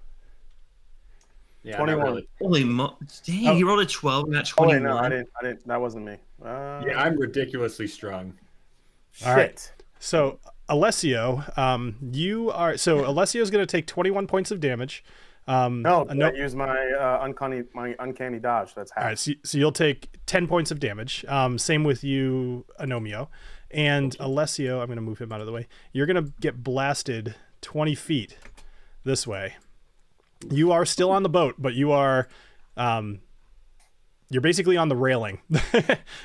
Yeah, 21. Really. Holy dang, he rolled a 12 and got 21. Oh, wait, no, I didn't. That wasn't me. Yeah, I'm ridiculously strong. All right. So Alessio, Alessio's going to take 21 points of damage. I use my uncanny dodge. That's half. All right, so you'll take 10 points of damage. Same with you, Agnomeio. And Alessio, I'm going to move him out of the way. You're going to get blasted 20 feet this way. You are still on the boat, but you are, you're basically on the railing.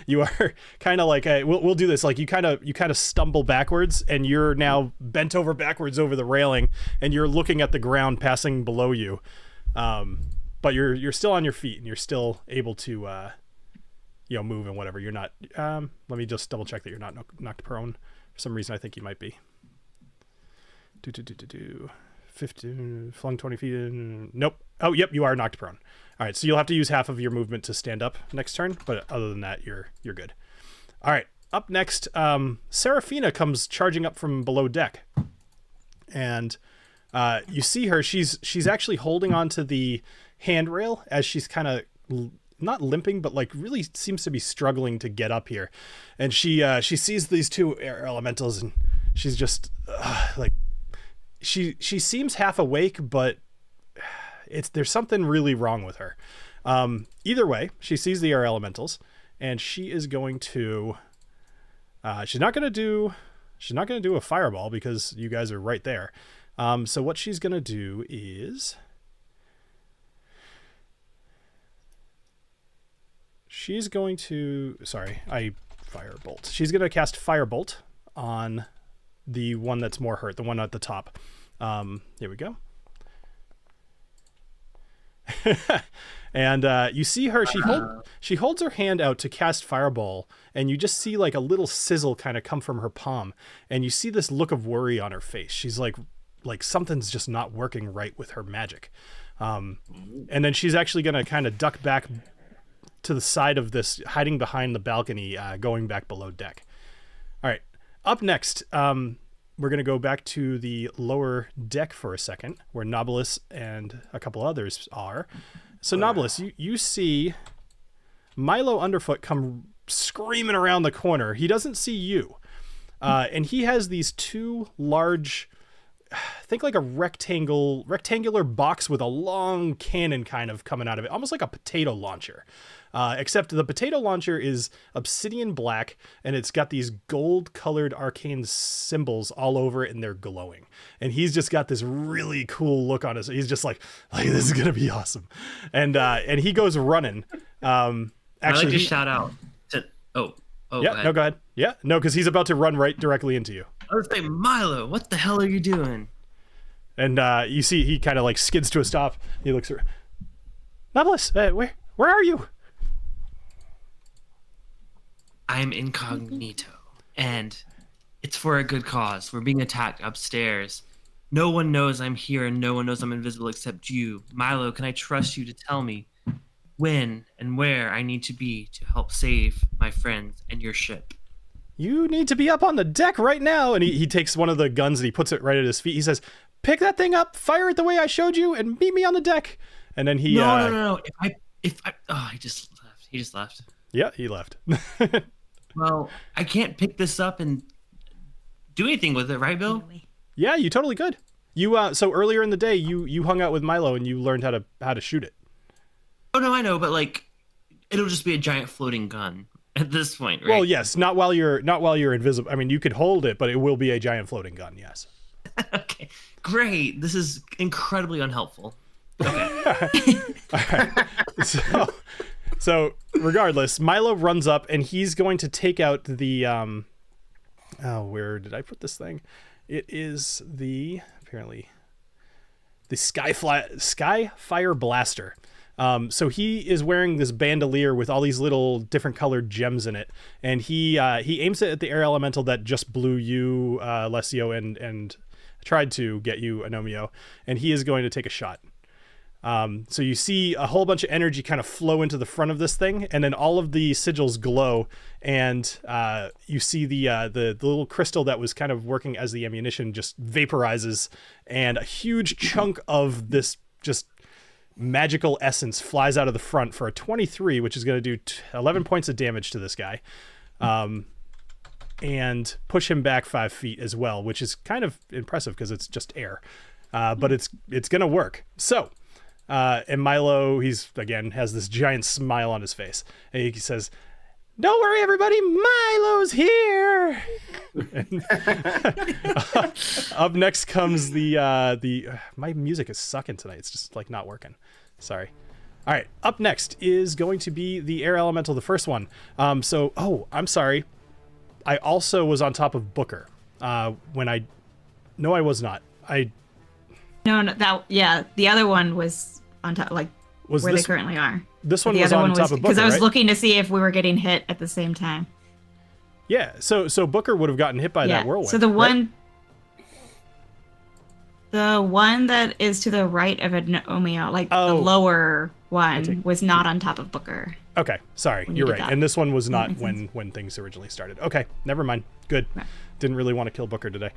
You are kind of like, we'll do this. Like you kind of stumble backwards, and you're now bent over backwards over the railing, and you're looking at the ground passing below you. But you're still on your feet, and you're still able to, move and whatever. You're not. Let me just double check that you're not knocked prone. For some reason, I think you might be. 15, flung 20 feet in. Nope. Oh, yep, you are knocked prone. All right, so you'll have to use half of your movement to stand up next turn, but other than that, you're good. All right, up next, Seraphina comes charging up from below deck, and you see her. She's actually holding onto the handrail as she's kind of not limping, but like really seems to be struggling to get up here, and she sees these two air elementals, and she's just like. She seems half awake, but there's something really wrong with her. Either way, she sees the air elementals, and she is going to. She's not going to do a fireball because you guys are right there. So what she's going to do is she's going to. Sorry, firebolt. She's going to cast firebolt on the one that's more hurt, the one at the top. Here we go. And you see her, she holds her hand out to cast fireball, and you just see like a little sizzle kind of come from her palm, and you see this look of worry on her face. She's like something's just not working right with her magic. And then she's actually going to kind of duck back to the side of this, hiding behind the balcony, going back below deck. All right. Up next, we're going to go back to the lower deck for a second, where Knobolas and a couple others are. So Knobolas, you see Milo Underfoot come screaming around the corner. He doesn't see you. And he has these two large, think like a rectangular box with a long cannon kind of coming out of it, almost like a potato launcher. Except the potato launcher is obsidian black, and it's got these gold-colored arcane symbols all over it, and they're glowing. And he's just got this really cool look on his. He's just like this is gonna be awesome, and he goes running. Actually, I'd like to shout out. Yeah, no, go ahead. Yeah, no, because he's about to run right directly into you. I would say, Milo, what the hell are you doing? And you see he kind of like skids to a stop. He looks around. Knobolas, where are you? I'm incognito, and it's for a good cause. We're being attacked upstairs. No one knows I'm here, and no one knows I'm invisible except you. Milo, can I trust you to tell me when and where I need to be to help save my friends and your ship? You need to be up on the deck right now. And he takes one of the guns and he puts it right at his feet. He says, pick that thing up, fire it the way I showed you, and meet me on the deck. And then he... No. He just left. Yeah, he left. Well, I can't pick this up and do anything with it, right, Bill? Yeah, you totally could. You so earlier in the day, you hung out with Milo and you learned how to shoot it. Oh no, I know, but like, it'll just be a giant floating gun at this point, right? Well, yes, not while you're invisible. I mean, you could hold it, but it will be a giant floating gun. Yes. Okay, great. This is incredibly unhelpful. Okay. All right. So regardless, Milo runs up and he's going to take out the where did I put this thing? It is apparently the Skyfire Blaster. So he is wearing this bandolier with all these little different colored gems in it, and he aims it at the air elemental that just blew you, Alessio, and tried to get you, Agnomeio, and he is going to take a shot. So you see a whole bunch of energy kind of flow into the front of this thing, and then all of the sigils glow, and you see the little crystal that was kind of working as the ammunition just vaporizes, and a huge chunk of this just magical essence flies out of the front for a 23, which is going to do 11 points of damage to this guy, and push him back 5 feet as well, which is kind of impressive because it's just air, but it's going to work. So. And Milo, he's again has this giant smile on his face, and he says, "Don't worry, everybody, Milo's here." Up next comes the my music is sucking tonight. It's just like not working. Sorry. All right. Up next is going to be the air elemental, the first one. I'm sorry. I also was on top of Booker. No, I was not. No, the other one was on top, like where they currently are. This one was on top of Booker, because I was right? looking to see if we were getting hit at the same time. Yeah, so Booker would have gotten hit by that whirlwind. So the one that is to the right of Agnomeio, like the lower one, was not on top of Booker. Okay, sorry, you're right. And this one was not when things originally started. Okay, never mind. Good. Right. Didn't really want to kill Booker today.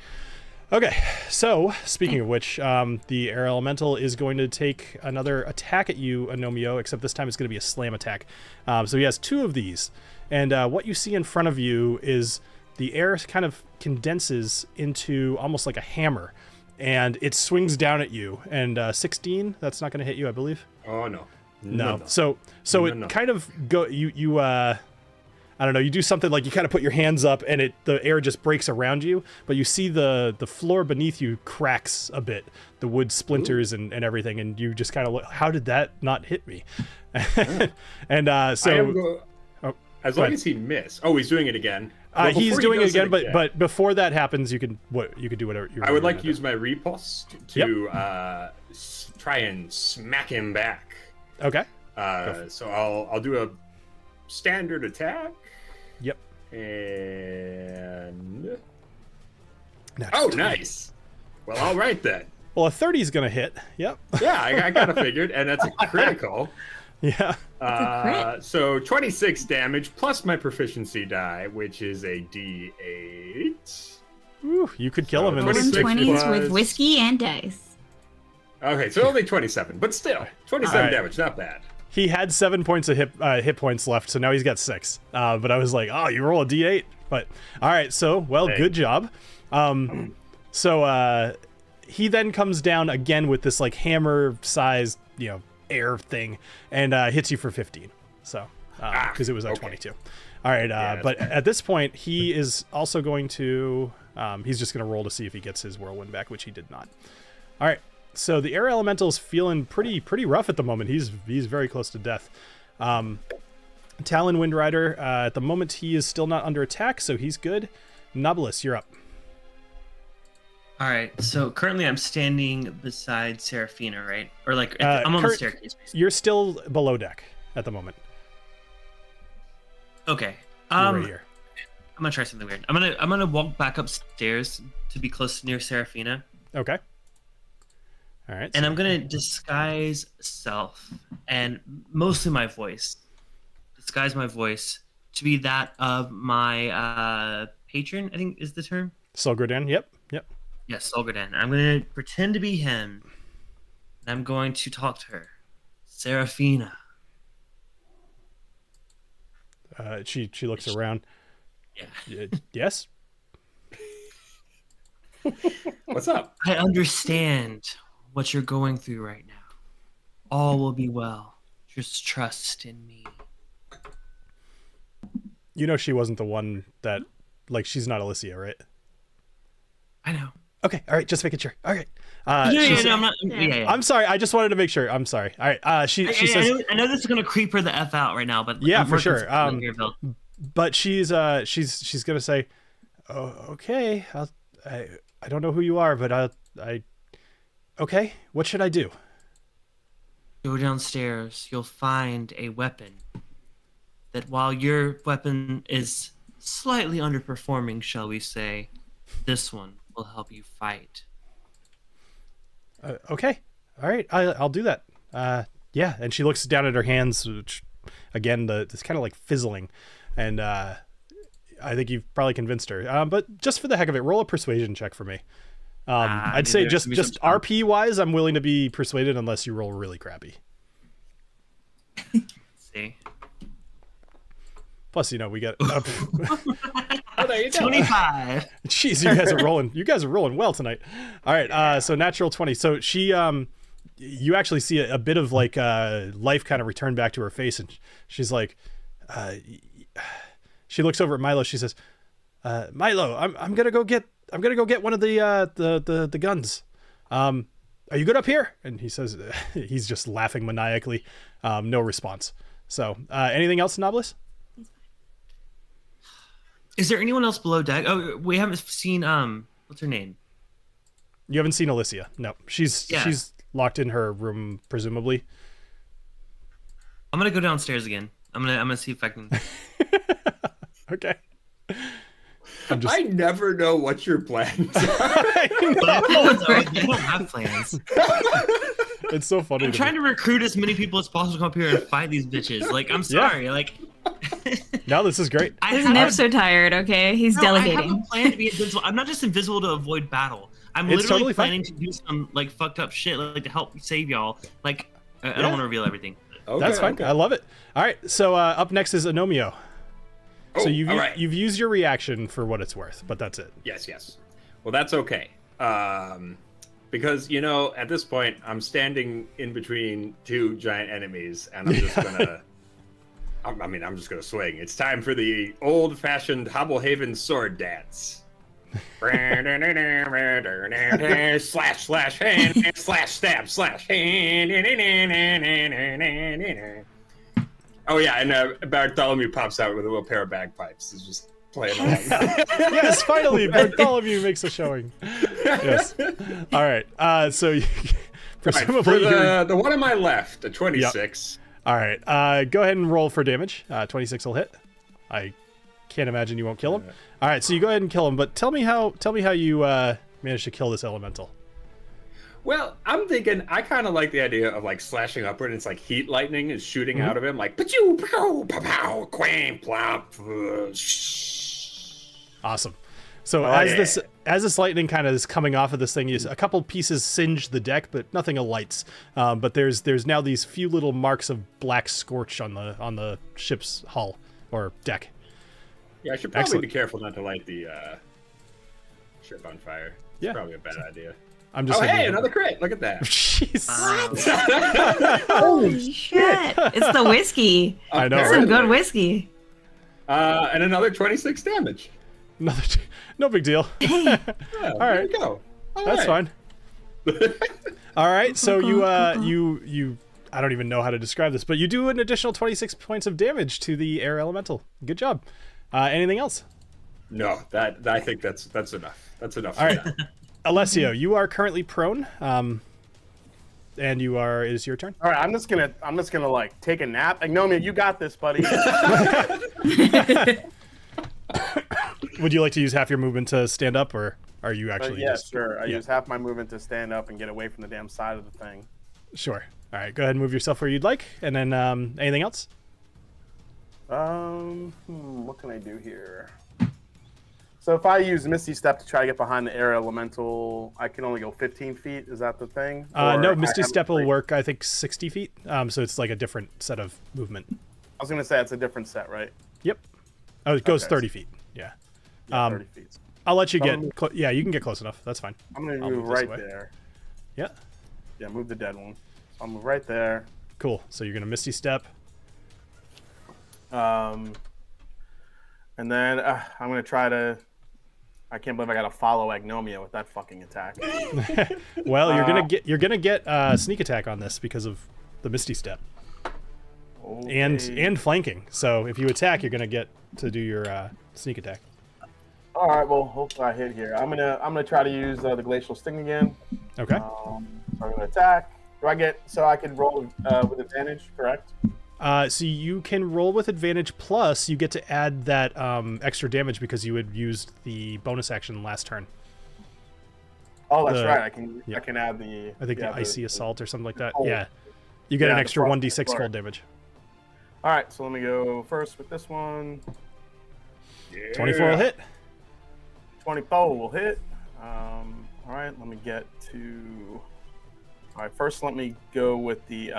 Okay, so speaking of which, the air elemental is going to take another attack at you, Agnomeio, except this time it's going to be a slam attack. So he has 2 of these, and what you see in front of you is the air kind of condenses into almost like a hammer, and it swings down at you. And 16, that's not going to hit you, I believe. Oh no. No. So it kind of you I don't know, you do something like you kind of put your hands up and the air just breaks around you, but you see the floor beneath you cracks a bit, the wood splinters and everything, and you just kind of look, how did that not hit me? And as long as he missed. Oh, he's doing it again. He's doing it again, but before that happens, you could do whatever you want. I would like to use my riposte to try and smack him back. Okay. So I'll do a standard attack. Yep. And Natural 20. Nice. Well, all right then. Well, a 30 is gonna hit. Yep. Yeah, I kind of figured, and that's a critical. Yeah. So 26 damage plus my proficiency die, which is a D8. Ooh, you could kill him in this. 20s with whiskey and dice. Okay, so only 27, but still 27 damage, not bad. He had 7 points of hit points left, so now he's got 6. But I was like, oh, you roll a d8. But all right, so good job. So he then comes down again with this like hammer-sized, air thing, and hits you for 15. So because it was 22. All right, but at this point, he is also going to. He's just going to roll to see if he gets his whirlwind back, which he did not. All right. So the air elemental is feeling pretty rough at the moment. He's very close to death. TaLin Windrider, at the moment he is still not under attack, so he's good. Knobolas, you're up. All right. So currently I'm standing beside Seraphina, right? Or I'm on the staircase. Basically. You're still below deck at the moment. Okay. Right here. I'm gonna try something weird. I'm gonna walk back upstairs to be close to near Seraphina. Okay. All right. And I'm going to disguise self and mostly my voice. Disguise my voice to be that of my patron, I think is the term. Solgradan, yep. Yes, Solgradan. I'm going to pretend to be him. And I'm going to talk to her. Seraphina. She looks around. Yeah. Yes? What's up? I understand what you're going through right now. All will be well. Just trust in me. She wasn't the one that, she's not Alessio, right? I know. Okay, all right, just making sure. All right. No, I'm not. Yeah. I'm sorry. I just wanted to make sure. I'm sorry. All right. She says. I know this is gonna creep her the f out right now, but Yeah, I'm for more sure. consistent here, Bill. But she's gonna say, "Oh, okay. I don't know who you are, but okay. What should I do?" Go downstairs. You'll find a weapon. That while your weapon is slightly underperforming, shall we say, this one will help you fight. Okay. All right. I'll do that. Yeah. And she looks down at her hands, which, again, it's kind of like fizzling, and I think you've probably convinced her. But just for the heck of it, roll a persuasion check for me. I'd say just RP wise, I'm willing to be persuaded unless you roll really crappy. Let's see. Plus, we got. Oh, there you go. 25. Jeez, you guys are rolling well tonight. All right, so natural 20. So she, you actually see a bit of like life kind of return back to her face, and she's like, she looks over at Milo. She says, "Milo, I'm gonna go get one of the guns. Are you good up here?" And he says, he's just laughing maniacally. No response. So, anything else, Knobolas? Is there anyone else below deck? Oh, we haven't seen what's her name? You haven't seen Alicia. No, she's locked in her room, presumably. I'm gonna go downstairs again. I'm gonna see if I can. Okay. I never know what your plans are. They don't have plans. It's so funny. I'm trying to recruit as many people as possible to come up here and fight these bitches. Like, I'm sorry. Like, no, this is great. Nip's so tired. Okay, he's delegating. I have a plan to be invisible. I'm not just invisible to avoid battle. I'm It's literally totally planning to do some like fucked up shit, like to help save y'all. Like, I don't want to reveal everything. Okay, That's fine. I love it. All right, so up next is Agnomeio. So you've used your reaction for what it's worth, but that's it. Yes. Well, that's okay. Because at this point, I'm standing in between two giant enemies, and I'm just gonna. I'm just gonna swing. It's time for the old-fashioned Hobblehaven sword dance. Slash, slash, hand, slash, stab, slash, hand. Oh yeah, and Bartholomew pops out with a little pair of bagpipes. He's just playing along. Yes, finally, Bartholomew makes a showing. Yes. All right. So presumably for the one on my left, a 26. Yep. All right. Go ahead and roll for damage. 26 will hit. I can't imagine you won't kill him. All right. So you go ahead and kill him, but tell me how you managed to kill this elemental. Well, I'm thinking I kind of like the idea of like slashing upward. And it's like heat lightning is shooting out of him, like pa-choo, pow, pow, quam, plop. Awesome. So as this lightning kind of is coming off of this thing, a couple pieces singe the deck, but nothing alights. But there's now these few little marks of black scorch on the ship's hull or deck. Yeah, I should probably be careful not to light the ship on fire. It's probably a bad idea. I'm just another crit. Look at that. Jeez. Holy shit. It's the whiskey. I know. Some good whiskey. And another 26 damage. No big deal. Yeah, all right. Go. That's fine. All right. So you I don't even know how to describe this, but you do an additional 26 points of damage to the air elemental. Good job. Anything else? No, I think that's enough. That's enough. All right. Alessio, you are currently prone, and it is your turn. All right, I'm just gonna like take a nap. Agnomeio, you got this, buddy. Would you like to use half your movement to stand up, or are you actually? Sure. I use half my movement to stand up and get away from the damn side of the thing. Sure. All right, go ahead and move yourself where you'd like, and then anything else? What can I do here? So if I use Misty Step to try to get behind the air elemental, I can only go 15 feet. Is that the thing? No, Misty Step will work, I think, 60 feet. So it's like a different set of movement. I was going to say it's a different set, right? Yep. Oh, it goes 30 feet. Yeah. 30 feet. I'll let you get... yeah, you can get close enough. That's fine. I'm going to move right there. Yeah. Yeah, move the dead one. So I'll move right there. Cool. So you're going to Misty Step. And then I'm going to try to I can't believe I got to follow Agnomeio with that fucking attack. Well, you're gonna get sneak attack on this because of the Misty Step Okay. and flanking. So if you attack, you're gonna get to do your sneak attack. All right, well, hopefully I hit here. I'm gonna try to use the Glacial Sting again. Okay. So I'm gonna attack. So I can roll with advantage, correct? So you can roll with advantage, plus you get to add that extra damage because you had used the bonus action last turn. Oh, that's The- right. yeah. I can add the. I think yeah, the icy assault or something like that. cold. Yeah. You get an the extra frost 1d6 fire. cold damage. All right, so let me go first with this one. 24 will hit. 24 will hit. All right, let me get to. All right, first let me go with the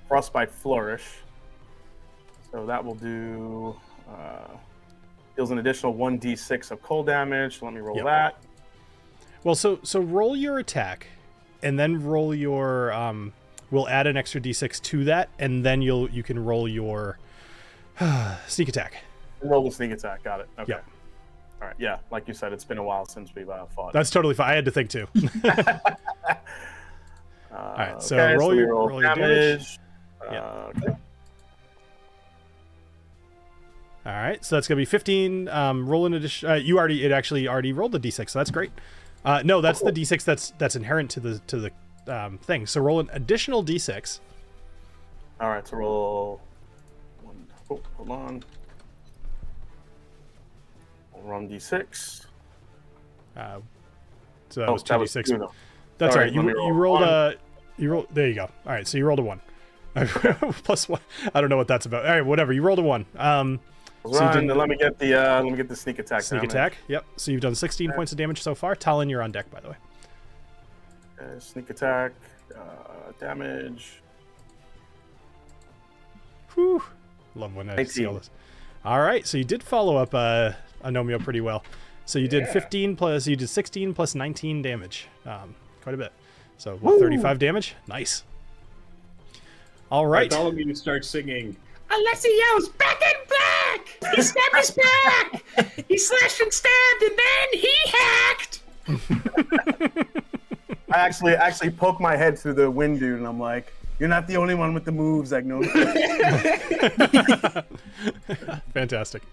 Frostbite Flourish. So that will do. Deals an additional 1d6 of cold damage. Let me roll Yep. that. Well, so roll your attack, and then roll your. We'll add an extra d6 to that, and then you can roll your sneak attack. Roll the sneak attack. Got it. Okay. Yep. All right. Yeah, like you said, it's been a while since we've fought. That's totally fine. I had to think too. All right, so roll your damage. Yeah. Okay. All right, so that's gonna be 15. Roll an addition. It actually already rolled the d6, so that's great. No, that's the d6 that's inherent to the thing. So roll an additional d6. All right, so roll one. Oh, hold on. We'll run d6. So that was 2d6. two, though. That's All all right. right, let me roll You rolled one. you rolled. There you go. All right, so you rolled a 1. Plus 1. I don't know what that's about. All right, whatever. You rolled a 1. So you Run, did and let me get the sneak attack. sneak damage. attack. Yep. So you've done 16 points of damage so far. TaLin, you're on deck, by the way. Sneak attack damage. Whew. Love when I see all 19. this. All right, so you did follow up Agnomeio pretty well. So you did 15 plus, you did 16 plus 19 damage. Quite a bit. So what, 35 damage? Nice. All right. Bartholomew starts singing. Alessio's back and back! He stabbed his back! He slashed and stabbed, and then he hacked! I actually poke my head through the wind, dude, and I'm like, "You're not the only one with the moves, Agnomeio." Fantastic.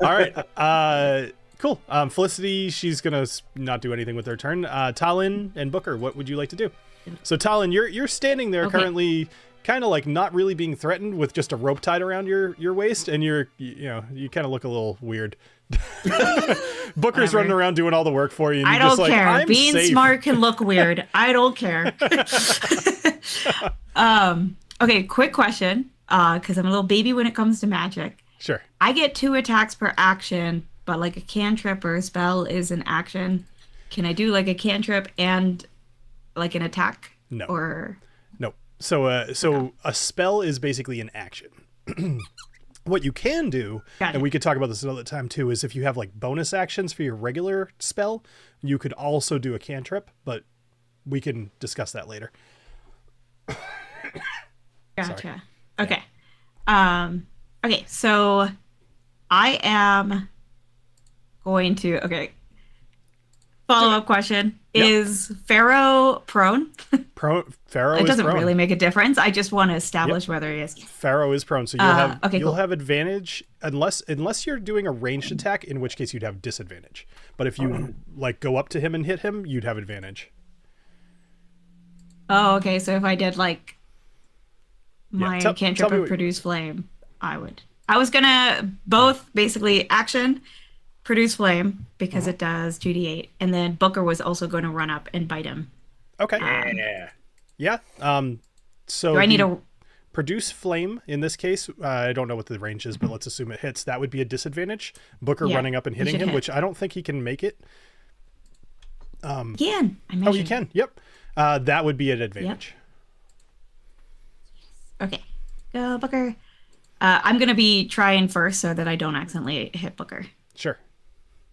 All right. Cool. Felicity, she's gonna not do anything with her turn. TaLin and Booker, what would you like to do? So TaLin, you're standing there Okay. currently, kind of like not really being threatened with just a rope tied around your waist, and you kind of look a little weird. Booker's Whatever. running around doing all the work for you. And I you're don't just like, care. I'm Being safe. smart can look weird. I don't care. Okay, quick question. Because I'm a little baby when it comes to magic. Sure. I get 2 attacks per action, but like a cantrip or a spell is an action. Can I do like a cantrip and like an attack? No. Or No. So a spell is basically an action. What you can do, Got and it. we could talk about this another time too, is if you have like bonus actions for your regular spell, you could also do a cantrip, but we can discuss that later. Gotcha. Okay. Okay, so I am going to follow-up question. Yep. Is Pharaoh prone? Pharaoh It is doesn't prone. really make a difference. I just want to establish whether he is. Pharaoh is prone, so you'll okay, you'll cool. have advantage unless you're doing a ranged attack, in which case you'd have disadvantage. But if you like go up to him and hit him, you'd have advantage. Oh, okay. So if I did like my tell cantrip me of what- produce flame, I would. I was gonna both basically action, produce flame because it does 2d8, and then Booker was also going to run up and bite him. Okay. Yeah. Yeah. So Do I need the a? produce flame in this case? I don't know what the range is, but let's assume it hits. That would be a disadvantage. Booker Yeah, running up and he hitting should him, hit. which I don't think he can make it. Can I Oh, he can. Yep. That would be an advantage. Okay, go Booker. I'm gonna be trying first so that I don't accidentally hit Booker. Sure.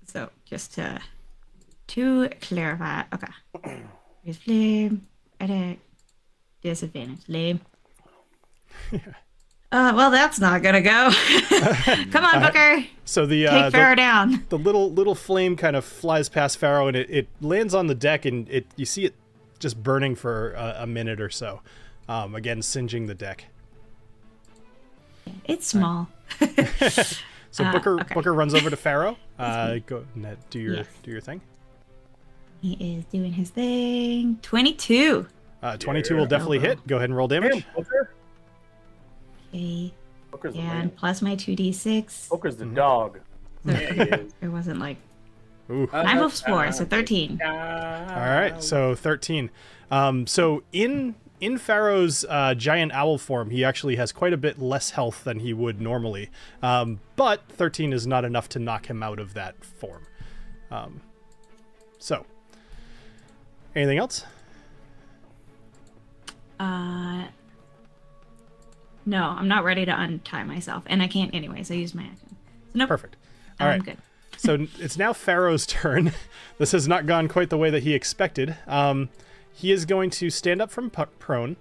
So just to clarify, okay. Here's flame, attack, disadvantage, lame. Well, that's not gonna go. Come on, Booker. So the Take Pharaoh down. the little flame kind of flies past Pharaoh, and it lands on the deck, and you see it just burning for a minute or so, again singeing the deck. It's small. So Booker runs over to Pharaoh. Go Ned, do your thing. He is doing his thing. 22. 22 will definitely hit. Go ahead and roll damage. Damn, Booker. Okay. Booker's the And man. plus my 2d6. Booker's the dog. So Yeah, he is. it wasn't like Ooh. 9 plus 4, so 13. All right, so 13. So in Pharaoh's giant owl form, he actually has quite a bit less health than he would normally. But 13 is not enough to knock him out of that form. So, anything else? No, I'm not ready to untie myself, and I can't anyway, so I use my action. So nope. Perfect. All I'm right. good. So it's now Pharaoh's turn. This has not gone quite the way that he expected. He is going to stand up from prone.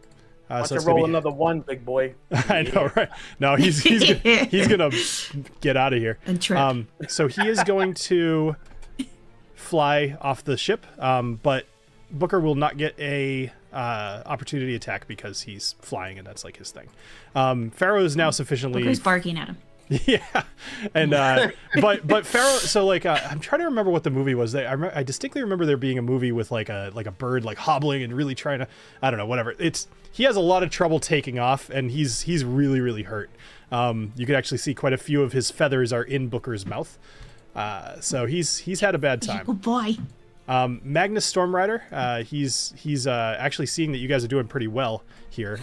Watch So it it's gonna roll be- another one, big boy. I know, right? No, he's gonna get out of here. And trip. So he is going to fly off the ship, but Booker will not get a opportunity attack because he's flying, and that's like his thing. Pharaoh is now sufficiently. Booker's barking at him. Yeah, and but Pharaoh. So like, I'm trying to remember what the movie was. I distinctly remember there being a movie with like a bird like hobbling and really trying to, I don't know, whatever. He has a lot of trouble taking off, and he's really hurt. You can actually see quite a few of his feathers are in Booker's mouth. So he's had a bad time. Good boy. Magnus Stormrider, he's actually seeing that you guys are doing pretty well here,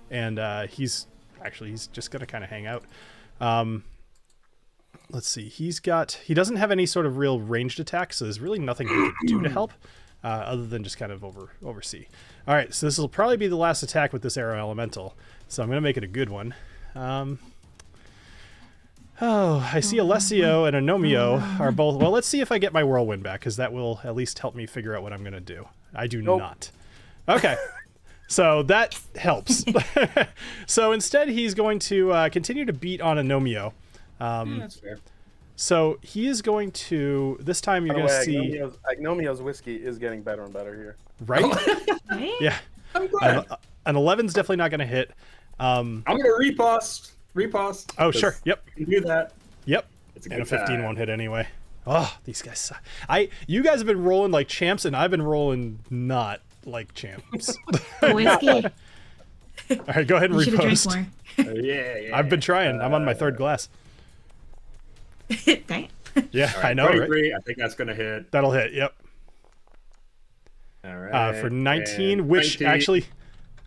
and he's just gonna kind of hang out. Let's see, he doesn't have any sort of real ranged attacks, so there's really nothing he can do to help, other than just kind of oversee. All right, so this will probably be the last attack with this arrow elemental, so I'm gonna make it a good one. I see Alessio and Agnomeio are both. Well, let's see if I get my whirlwind back, because that will at least help me figure out what I'm going to do. I do not. Okay. So that helps. So instead, he's going to continue to beat on Agnomeio. That's fair. So he is going to. This time, you're By the going to way, see. Agnomeio's whiskey is getting better and better here. Right? Right? Yeah. I'm glad. An 11's definitely not going to hit. I'm gonna repost. Oh, sure. Yep. You can do that. Yep. It's a And a good 15 time. won't hit anyway. Oh, these guys suck. You guys have been rolling like champs, and I've been rolling not like champs. Whiskey. All right, go ahead and You should have drank repost. more. Yeah. I've been trying. I'm on my third glass. Dang it. Yeah, All right, I know, right? 23. I think that's gonna hit. That'll hit. Yep. All right. For 19, and which 19. actually,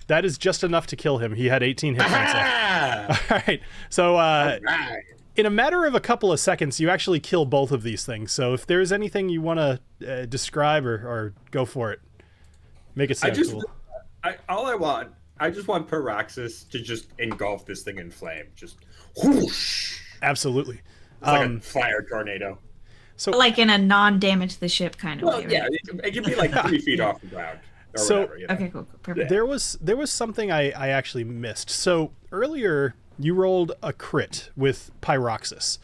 that is just enough to kill him. He had 18 hit points left. Ah! All right. So Right. in a matter of a couple of seconds, you actually kill both of these things. So if there's anything you want to describe or go for it, make it sound cool. I just want Paraxis to just engulf this thing in flame. Just whoosh. Absolutely. It's like a fire tornado. So Like in a non-damage to the ship kind of Well, way, yeah, right? it can be like 3 feet off the ground. Or So- whatever, you know? Okay, cool. Perfect. there was something I actually missed. So earlier you rolled a crit with Pyroxis.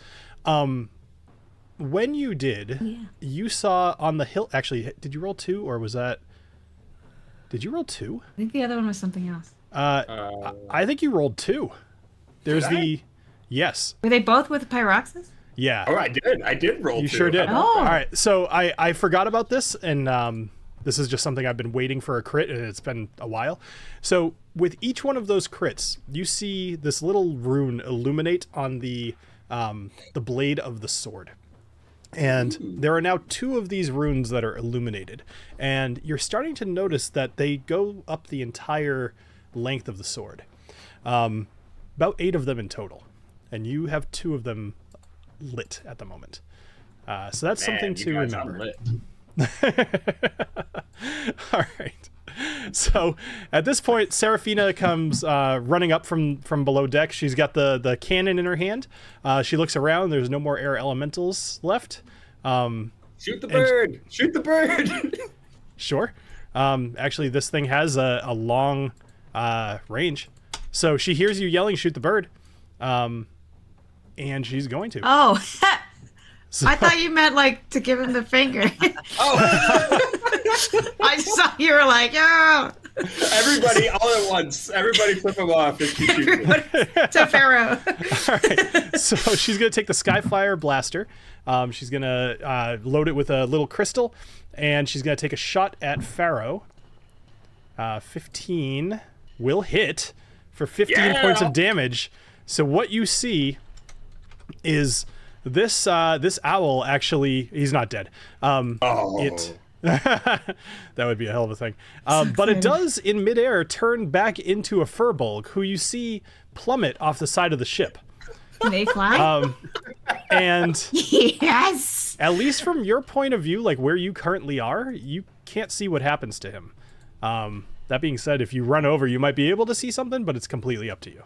When you did, Yeah. you saw on the hill. Actually, did you roll 2 or was that? Did you roll 2? I think the other one was something else. I think you rolled 2. There's Did I? the yes, Were they both with Pyroxis? yeah. Oh, I did. I did roll. You 2. sure did. Oh. All right. So I forgot about this, and this is just something I've been waiting for a crit, and it's been a while. So with each one of those crits, you see this little rune illuminate on the blade of the sword. And there are now 2 of these runes that are illuminated, and you're starting to notice that they go up the entire length of the sword. About 8 of them in total, and you have 2 of them lit at the moment. So that's something Man, to you guys are remember. lit. All right. So at this point, Seraphina comes running up from below deck. She's got the cannon in her hand. She looks around. There's no more air elementals left. Shoot the bird! Shoot the bird! Sure. Actually, this thing has a long range. So she hears you yelling, "Shoot the bird," and she's going to. Oh, So- I thought you meant like to give him the finger. Oh, I saw you were like, oh, everybody all at once. Everybody flip them off if you shoot them. to Pharaoh. All right. So she's going to take the Skyfire blaster. She's going to load it with a little crystal, and she's going to take a shot at Pharaoh. 15 will hit for 15 points of damage. So what you see is this owl actually, he's not dead. It that would be a hell of a thing. But it does in midair turn back into a furbolg who you see plummet off the side of the ship. Can they fly? And Yes. at least from your point of view, like where you currently are, you can't see what happens to him. That being said, if you run over, you might be able to see something, but it's completely up to you.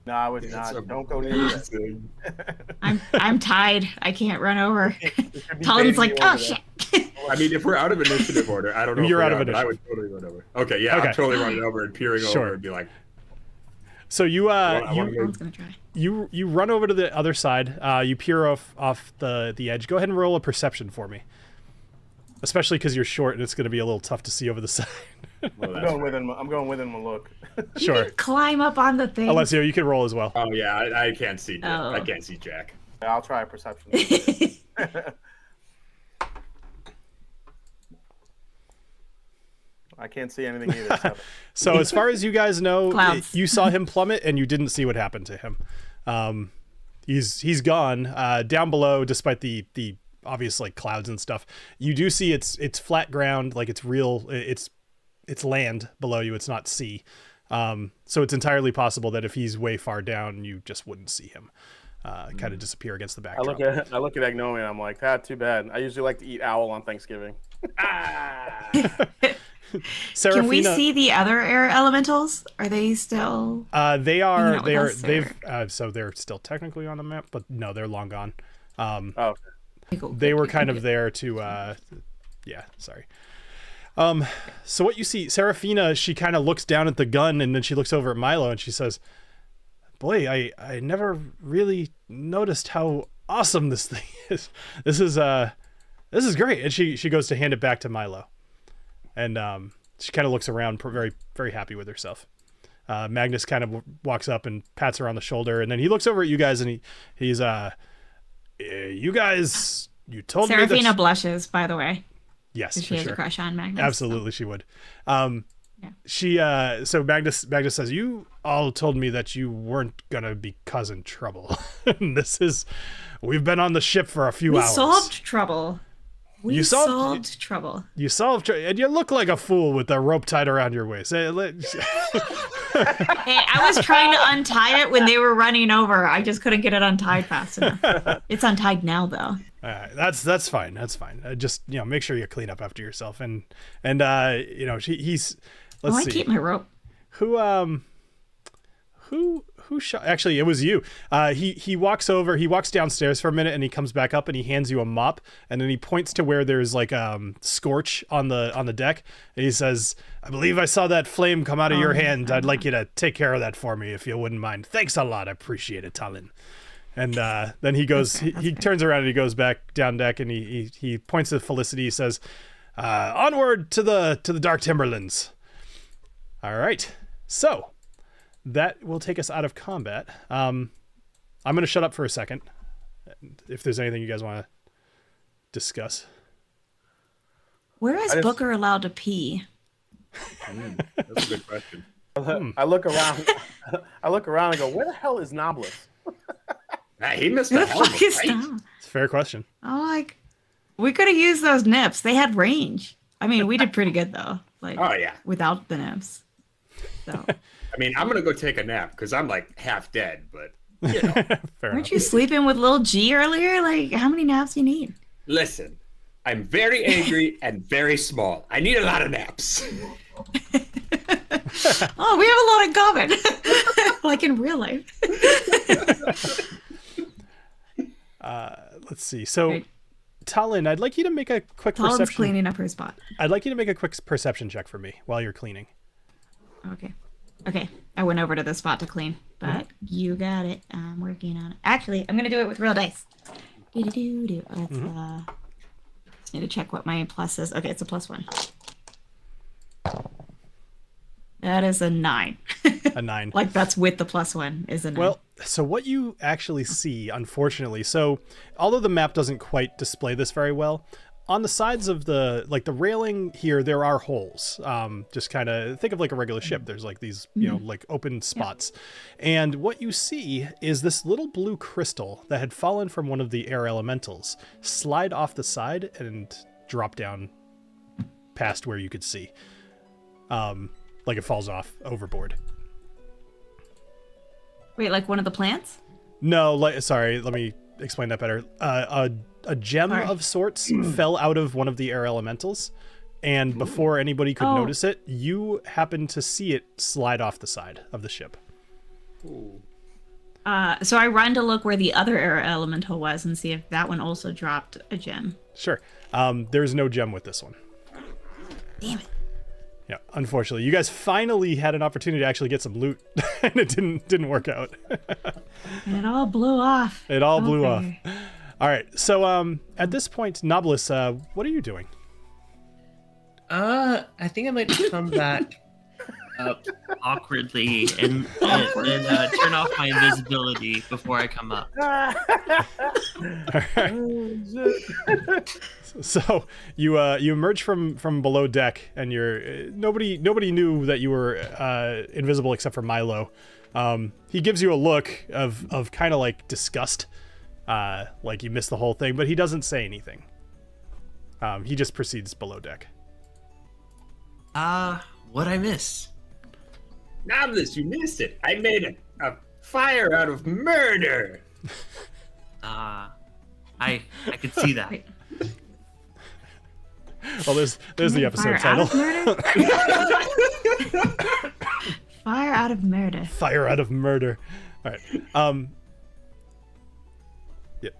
No, I would not. Don't go near that. I'm tied. I can't run over. There should be Talin's baby like, oh over shit. I mean, if we're out of initiative order, I don't know. You're if out we of are, but I initiative. would totally run over. Okay, yeah, Okay. I'm totally running over and peering Sure. over and be like, So you Talin's gonna try. you run over to the other side. You peer off the edge. Go ahead and roll a perception for me. Especially because you're short and it's going to be a little tough to see over the side. well, I'm that's going with him. I'm going with him a look. Sure. Climb up on the thing. Alessio, you can roll as well. Oh yeah, I can't see. Oh. I can't see Jack. I'll try a perception. I can't see anything either. So. So as far as you guys know, Clouds. you saw him plummet and you didn't see what happened to him. He's gone. Down below, despite the obvious like clouds and stuff, you do see it's flat ground, like it's real. It's land below you. It's not sea. So it's entirely possible that if he's way far down, you just wouldn't see him. Kind of disappear against the I backdrop. look at Agnomeio and I'm like, too bad. I usually like to eat owl on Thanksgiving. Seraphina, Can we see the other air elementals? Are they still? they hanging are out with us, or- so they're still technically on the map, but no, they're long gone. Oh, okay. They were kind of there to sorry. So what you see, Seraphina, she kind of looks down at the gun and then she looks over at Milo and she says, boy, I never really noticed how awesome this thing is. This is great. And she goes to hand it back to Milo. And she kind of looks around, very, very happy with herself. Magnus kind of walks up and pats her on the shoulder, and then he looks over at you guys and he's you guys, you told me Seraphina that... blushes, by the way. Yes, She for has sure. a crush on Magnus. Absolutely, she would. Yeah. She so Magnus says, you all told me that you weren't gonna be causing trouble. We've been on the ship for a few We hours. solved trouble. We You solved- solved trouble. You solved, and you look like a fool with the rope tied around your waist. Hey, I was trying to untie it when they were running over. I just couldn't get it untied fast enough. It's untied now, though. That's fine. That's fine. Just make sure you clean up after yourself. And he's. Let's see. I keep my rope. Who shot? Actually, it was you. He walks downstairs for a minute, and he comes back up, and he hands you a mop, and then he points to where there's like scorch on the deck, and he says, "I believe I saw that flame come out of your hand. I'd like you to take care of that for me, if you wouldn't mind. Thanks a lot. I appreciate it, TaLin." And then he goes. He turns around and he goes back down deck, and he points to Felicity. He says, "Onward to the Dark Timberlands." All right, so. That will take us out of combat. I'm going to shut up for a second. If there's anything you guys want to discuss. Where is Booker allowed to pee? That's a good question. I look around. I look around and go, "Where the hell is Knobolas?" He missed Who the the helmet, fuck is right? that? It's a fair question. Oh, we could have used those nips. They had range. I mean, we did pretty good though. Like, Oh yeah. without the nips. So, I mean, I'm gonna go take a nap because I'm like half dead, but Fair weren't enough. you sleeping with little G earlier? Like, how many naps do you need? listen, I'm very angry and very small. I need a lot of naps. Oh, we have a lot in common. Like in real life. Let's see. So, Right. TaLin, I'd like you to make a quick Talin's perception. cleaning up her spot. I'd like you to make a quick perception check for me while you're cleaning. Okay. Okay, I went over to the spot to clean, but you got it. I'm working on it. Actually, I'm gonna do it with real dice. Let's just need to check what my plus is. Okay, it's a +1. That is a 9. A 9. Like that's with the +1 is a 9. Well, so what you actually see, unfortunately, so although the map doesn't quite display this very well, on the sides of the railing here, there are holes. Just kind of think of like a regular ship. There's like these, like open spots. And what you see is this little blue crystal that had fallen from one of the air elementals slide off the side and drop down past where you could see. Like it falls off overboard. Wait, like one of the plants? No, sorry, let me explain that better. A gem of sorts fell out of one of the air elementals, and before anybody could notice it, you happened to see it slide off the side of the ship. Ooh. So I run to look where the other air elemental was and see if that one also dropped a gem. Sure. There's no gem with this one. Damn it. Yeah, unfortunately, you guys finally had an opportunity to actually get some loot, and it didn't work out. And it all blew off. It all blew off. Okay. All right, so at this point, Knobolas, what are you doing? I think I might come back up awkwardly and turn off my invisibility before I come up. So you emerge from below deck, and you're nobody knew that you were invisible except for Milo. He gives you a look of kind of like disgust, like you missed the whole thing, but he doesn't say anything. He just proceeds below deck. What'd I miss? Knobolas, you missed it. I made a fire out of murder. I could see that. Wait. Well, there's the episode title. Fire out of murder. Fire out of murder. All right. Yeah.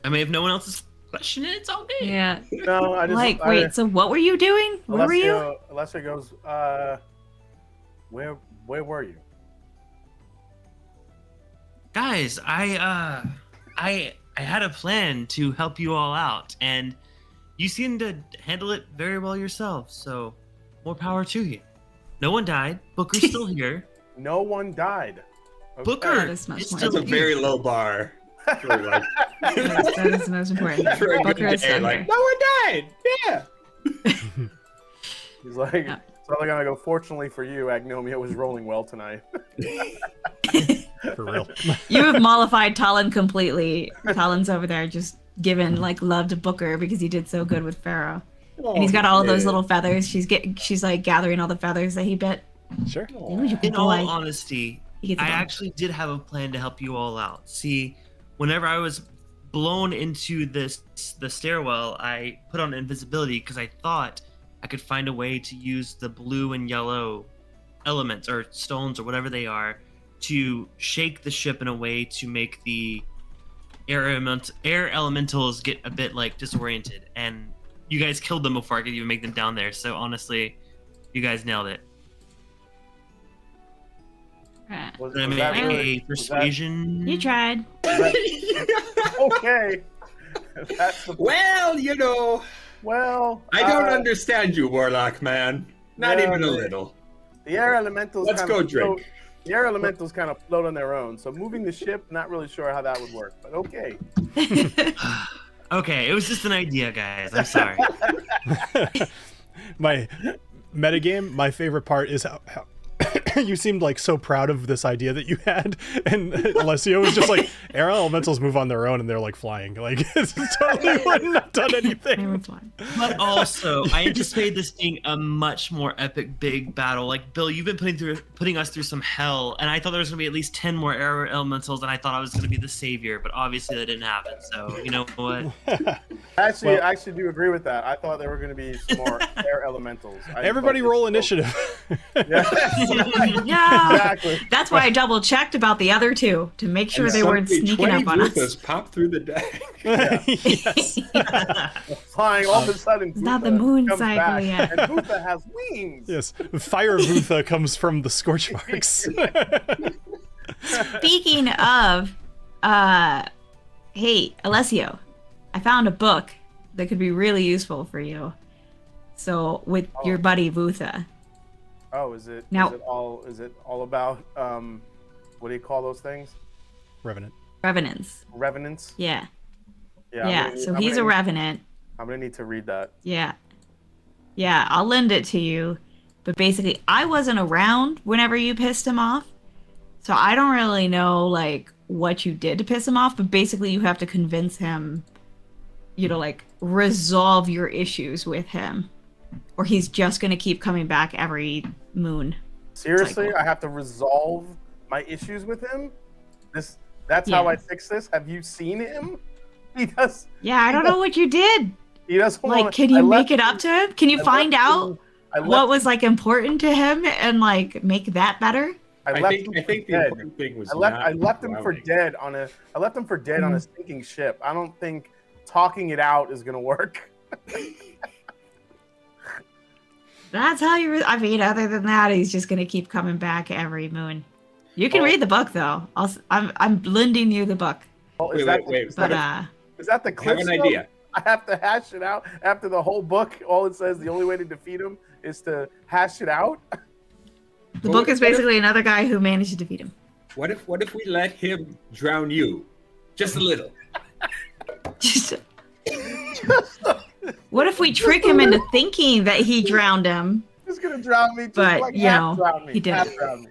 I mean, if no one else is questioning it, it's all good. Yeah. No, I just Wait, so what were you doing? Where were you? Alessio goes, where were you? Guys, I had a plan to help you all out, and you seem to handle it very well yourselves, so more power to you. No one died. Booker's still here. No one died. Okay. Booker That is much is more still That's a here. very low bar. For like, Yes, that is the most important. for a Booker good is day, still like, here. no one died. Yeah. He's like, Yeah. so I'm gonna go. Fortunately for you, Agnomeio was rolling well tonight. For real. You have mollified TaLin completely. TaLin's over there just giving like love to Booker because he did so good with Pharaoh. And he's got all of those little feathers. She's like gathering all the feathers that he bit. Sure. In all honesty, He gets a I bone. actually did have a plan to help you all out. See, whenever I was blown into the stairwell, I put on invisibility because I thought I could find a way to use the blue and yellow elements or stones or whatever they are to shake the ship in a way to make the air elementals get a bit like disoriented. And you guys killed them before I could even make them down there. So honestly, you guys nailed it. Right. Was, Did I was make that a really- persuasion? You tried. okay. That's the, Well, you know, well, I don't understand you, Warlock man. Not Yeah, even a man. little. The air elementals. Let's kinda go drink. Float, the air elementals kind of float on their own. So moving the ship, not really sure how that would work, but okay. Okay, it was just an idea, guys. I'm sorry. My metagame, my favorite part is how you seemed like so proud of this idea that you had, and Alessio was just like, air elementals move on their own and they're like flying. Like, it totally wouldn't have done They were anything. fine. But also, I anticipated this being a much more epic, big battle. Like, Bill, you've been putting us through some hell, and I thought there was going to be at least 10 more air elementals, and I thought I was going to be the savior, but obviously that didn't happen. So, you know what? Actually, Well- I actually do agree with that. I thought there were going to be some more air elementals. Everybody roll initiative. Yeah. No, Exactly. that's why I double checked about the other two to make sure they weren't Suddenly sneaking up on 20 us. Vuthas pop through the deck. Yes. Flying all of a sudden. It's not the Vutha moon comes cycle back, yet. And Vutha has wings. Yes. Fire Vutha comes from the scorch marks. Speaking of, hey, Alessio, I found a book that could be really useful for you. So with your buddy Vutha. Oh, is it all about what do you call those things? Revenant. Revenants. Revenants? Yeah. Yeah. So he's a revenant. I'm gonna need to read that. Yeah. Yeah, I'll lend it to you. But basically, I wasn't around whenever you pissed him off. So I don't really know, like, what you did to piss him off. But basically, you have to convince him, you know, like, resolve your issues with him. Or he's just going to keep coming back every moon. Seriously, cycle. I have to resolve my issues with him? That's how I fix this? Have you seen him? He does. Yeah, I don't know what you did. He doesn't Like, can you make it up to him? Can you find out what was, like, important to him and, like, make that better? I think the important thing was I left him for dead on a sinking ship. I don't think talking it out is gonna work. That's how you. I mean, other than that, he's just gonna keep coming back every moon. You can read the book though. I'm lending you the book. Oh, Wait. is that the clip? I have an idea. I have to hash it out after the whole book. All it says, the only way to defeat him is to hash it out. The book is basically another guy who managed to defeat him. What if we let him drown you? Just a little. What if we trick him into thinking that he drowned him? He's gonna drown me, just But, like you know, drown me. he didn't. Half drown me.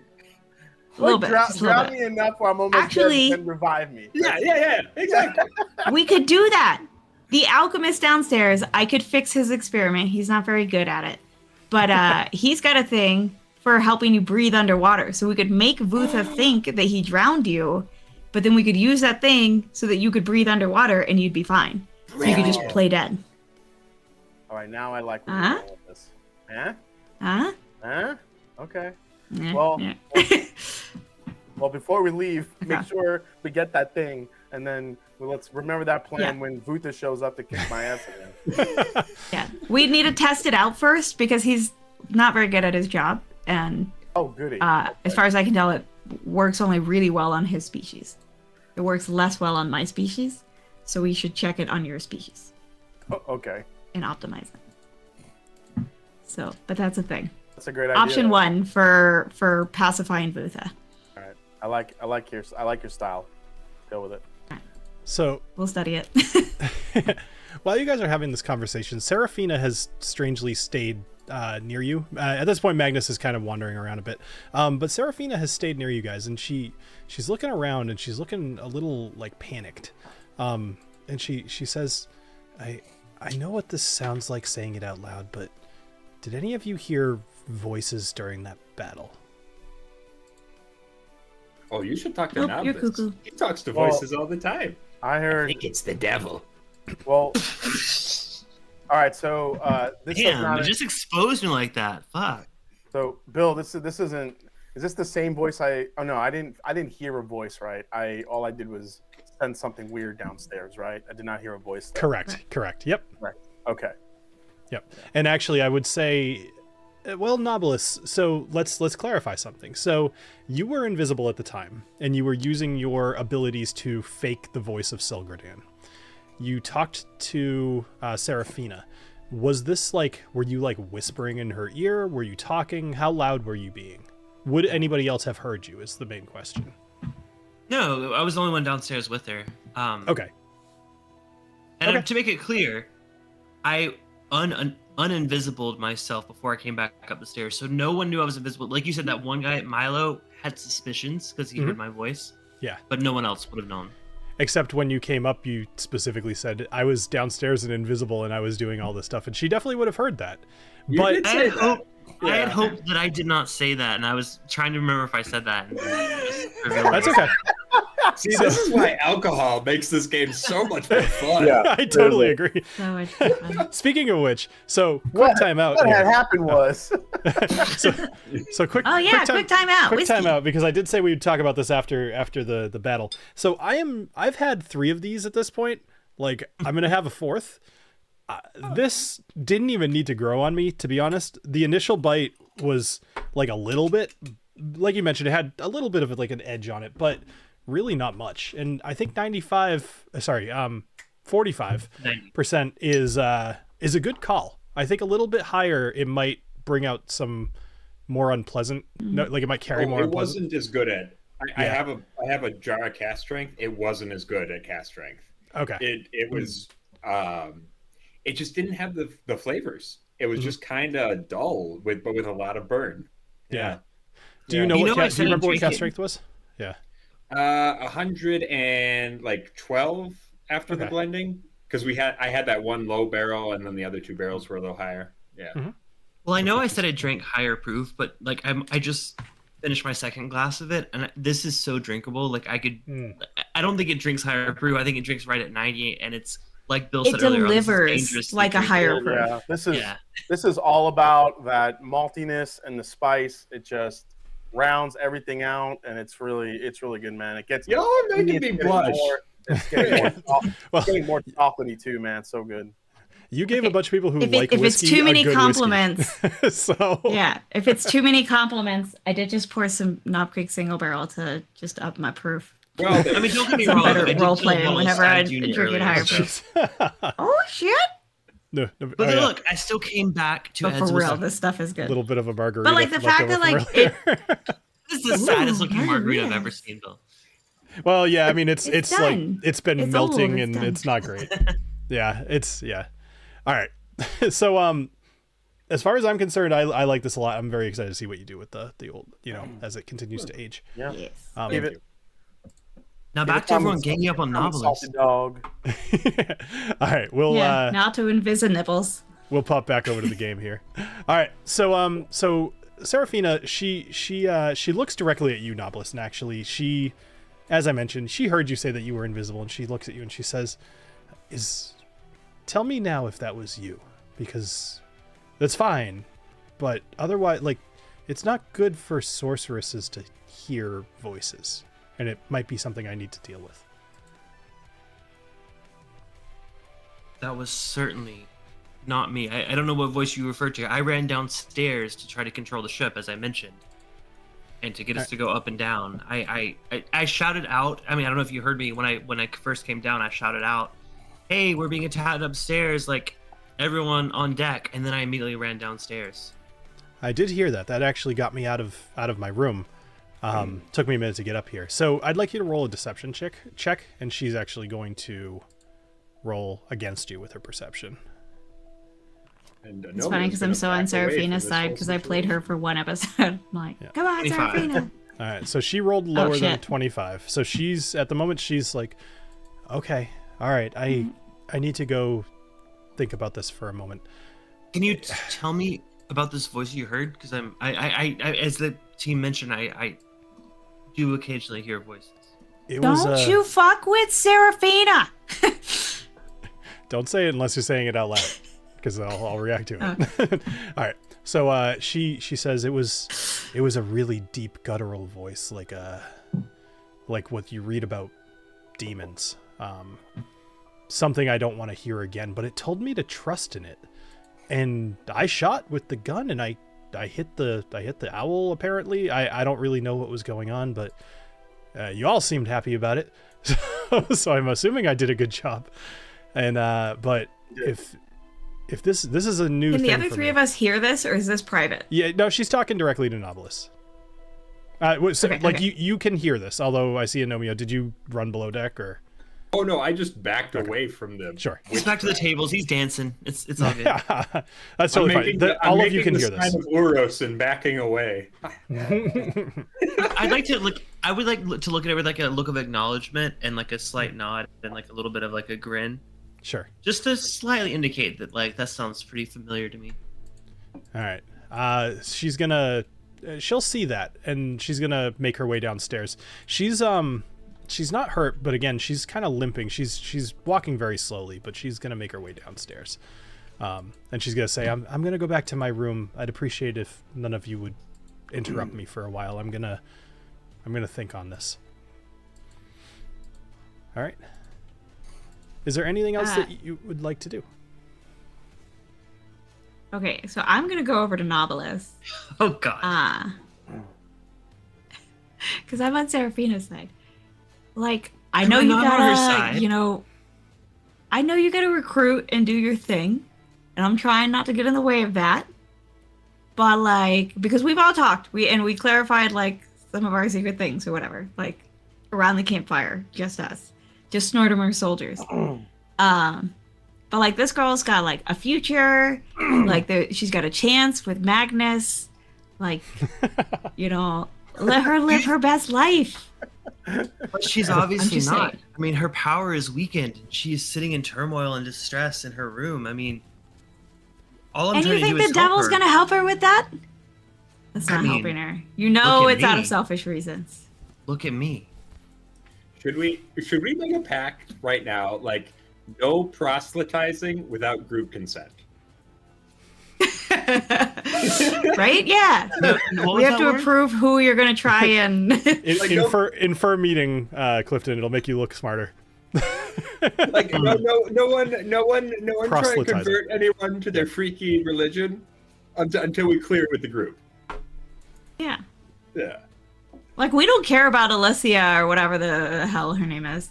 A little Like, bit. Just a little drown bit. me enough where I'm almost Actually- dead and revive me. Yeah, exactly. We could do that. The alchemist downstairs, I could fix his experiment. He's not very good at it. But he's got a thing for helping you breathe underwater. So we could make Vutha think that he drowned you, but then we could use that thing so that you could breathe underwater and you'd be fine. So you could just play dead. All right, now I like Uh-huh. all of this. Huh? Huh? Okay. Yeah, Well, yeah. Well, before we leave, make Okay. sure we get that thing, and then let's remember that plan Yeah. when Vutha shows up to kick my ass again. Yeah. We'd need to test it out first because he's not very good at his job. And Oh, goody. as far as I can tell, it works only really well on his species. It works less well on my species. So we should check it on your species Okay. and optimize it. So, but that's a thing. That's a great idea. Option 1 for pacifying Vutha. All right. I like your style. Go with it. So We'll study it. while you guys are having this conversation, Seraphina has strangely stayed near you. At this point, Magnus is kind of wandering around a bit, but Seraphina has stayed near you guys, and she's looking around, and she's looking a little like panicked. And she says, I know what this sounds like saying it out loud, but did any of you hear voices during that battle? Oh, you should talk to Nope, Knobolas. you're cuckoo. He talks to Well- voices all the time. I I heard. think it's the devil. Well. All right. So this is Damn, not. you just exposed me like that. Fuck. So Bill, this isn't. Is this the same voice? Oh no, I didn't hear a voice. Right. All I did was send something weird downstairs. Right. I did not hear a voice. There. Correct. Yep. Okay. Yep. And actually, I would say, well, Knobolas, so let's clarify something. So you were invisible at the time, and you were using your abilities to fake the voice of Silgradan. You talked to Seraphina. Was this like, were you like whispering in her ear? Were you talking? How loud were you being? Would anybody else have heard you is the main question. No, I was the only one downstairs with her. Okay. And Okay. to make it clear, I uninvisibled myself before I came back up the stairs, so no one knew I was invisible. Like you said, that one guy, Milo, had suspicions because he heard my voice. Yeah. But no one else would have known. Except when you came up, you specifically said, I was downstairs and invisible and I was doing all this stuff. And she definitely would have heard that. You But did I say had, that. I had hoped that I did not say that, and I was trying to remember if I said that. And just revealed that's it. okay. See, this is why alcohol makes this game so much more fun. Yeah, I totally agree. So much fun. Speaking of which, so quick timeout. What had here. happened was So quick. Oh yeah, quick time out. Quick Whiskey. time out, because I did say we'd talk about this after the battle. So I've had 3 of these at this point. Like, I'm gonna have a 4th. This didn't even need to grow on me, to be honest. The initial bite was like a little bit, like you mentioned, it had a little bit of like an edge on it, but really not much. And I think 45% is a good call. I think a little bit higher, it might bring out some more unpleasant, no, like it might carry more It unpleasant. wasn't as good at. I have a jar of cast strength. It wasn't as good at cast strength. Okay. It was. It just didn't have the flavors. It was just kind of dull but with a lot of burn. Yeah. Do you know You what know I cast, do you said remember what drink cast it. strength was? Yeah. 112 after the Okay. blending, because I had that one low barrel and then the other 2 barrels were a little higher. Yeah. Well, I know I said I drank higher proof, but like I just finished my 2nd glass of it, and this is so drinkable. Like I could, I don't think it drinks higher proof. I think it drinks right at 98, and it's like Bill It said earlier. this is delivers dangerously like a higher drinkable. proof. yeah, this is all about that maltiness and the spice. It just rounds everything out, and it's really good, man. It gets Y'all are making me blush. It's getting more, Well, getting more chocolatey too, man. It's so good. you gave a bunch of people who If like it's whiskey too a many good whiskey. compliments, So yeah. If it's too many compliments, I did just pour some Knob Creek single barrel to just up my proof. Well, I mean, don't get me Some wrong. better I did role kill a playing bottle whenever of I Sky Junior drink it earlier. higher proof. Oh shit! no, But oh, yeah. look, I still came back to But Ed's for real, with- this stuff is A good. little bit of a margarita. But like the left fact over that from like earlier. This is the saddest Ooh, looking margarita I've margarita. ever seen, Bill. Well, yeah, I mean it's like done. it's been It's melting old, it's and done. it's not great. Yeah. All right. So as far as I'm concerned, I like this a lot. I'm very excited to see what you do with the old, as it continues to age. Yeah. Yes. Give it. Now back to everyone ganging up on Knobolas. Salty dog. All right, we'll Yeah. Now to Invisa Nibbles. we'll pop back over to the game here. All right, so Serafina, she looks directly at you, Knobolas, and actually she, as I mentioned, she heard you say that you were invisible, and she looks at you and she says, tell me now if that was you, because that's fine, but otherwise, like, it's not good for sorceresses to hear voices, and it might be something I need to deal with. That was certainly not me. I don't know what voice you referred to. I ran downstairs to try to control the ship, as I mentioned, and to get us to go up and down. I shouted out. I mean, I don't know if you heard me when I first came down. I shouted out, "Hey, we're being attacked upstairs! Like, everyone on deck!" And then I immediately ran downstairs. I did hear that. That actually got me out of my room. Took me a minute to get up here. So I'd like you to roll a deception check, and she's actually going to roll against you with her perception. And It's funny because I'm so on Serafina's side because I played her for one episode. I'm like, come on, 25. Serafina. All right, so she rolled lower than shit. 25. So she's at the moment she's like, okay, all right, I need to go think about this for a moment. Can you tell me about this voice you heard? Because I as the team mentioned, I do occasionally hear voices. It was Don't you fuck with Serafina. Don't say it unless you're saying it out loud, because I'll react to it. All right. So she says it was a really deep guttural voice, like what you read about demons. Something I don't want to hear again, but it told me to trust in it. And I shot with the gun, and I hit the owl. Apparently, I don't really know what was going on, but you all seemed happy about it, so I'm assuming I did a good job. And but if this is a new Can thing the other for three me. of us hear this, or is this private? Yeah, no, she's talking directly to Knobolas. So, Okay, like okay. you can hear this, although I see Agnomeio. Did you run below deck or? Oh no, I just backed away from the. Sure. He's back to the tables. He's dancing. It's all good. That's totally fine. All of you can hear sign this. of Uros and backing away. I'd like to look. I would like to look at it with like a look of acknowledgement and like a slight nod and like a little bit of like a grin, Sure. just to slightly indicate that like that sounds pretty familiar to me. All right. She's gonna. She'll see that, and she's gonna make her way downstairs. She's she's not hurt, but again, she's kind of limping. She's walking very slowly, but she's gonna make her way downstairs. And she's gonna say, I'm gonna go back to my room. I'd appreciate if none of you would interrupt me for a while. I'm gonna think on this. All right. Is there anything else that you would like to do? Okay, so I'm gonna go over to Knobolas. Oh God. Because I'm on Seraphina's side. Like, I Am know I you not on her gotta, side? I know you gotta recruit and do your thing, and I'm trying not to get in the way of that. But like, because we've all talked, we clarified like some of our secret things or whatever, like around the campfire, just us, just Snortimer soldiers. But like this girl's got like a future, like she's got a chance with Magnus, like let her live her best life. But she's obviously just not. saying. I mean, her power is weakened. She is sitting in turmoil and distress in her room. I mean, all I'm And trying you to do think is the help devil's her. gonna help her with that? That's I not mean, helping her. look at It's out me. of selfish reasons. Look at me. Should we make a pact right now? Like, no proselytizing without group consent. Right? Yeah. What We was have that to word? approve who you're gonna try and Like, Infer meeting, Clifton. It'll make you look smarter. Like no one try and Proselytizing. convert anyone to their freaky religion until we clear it with the group. yeah. Yeah. Like, we don't care about Alessia or whatever the hell her name is,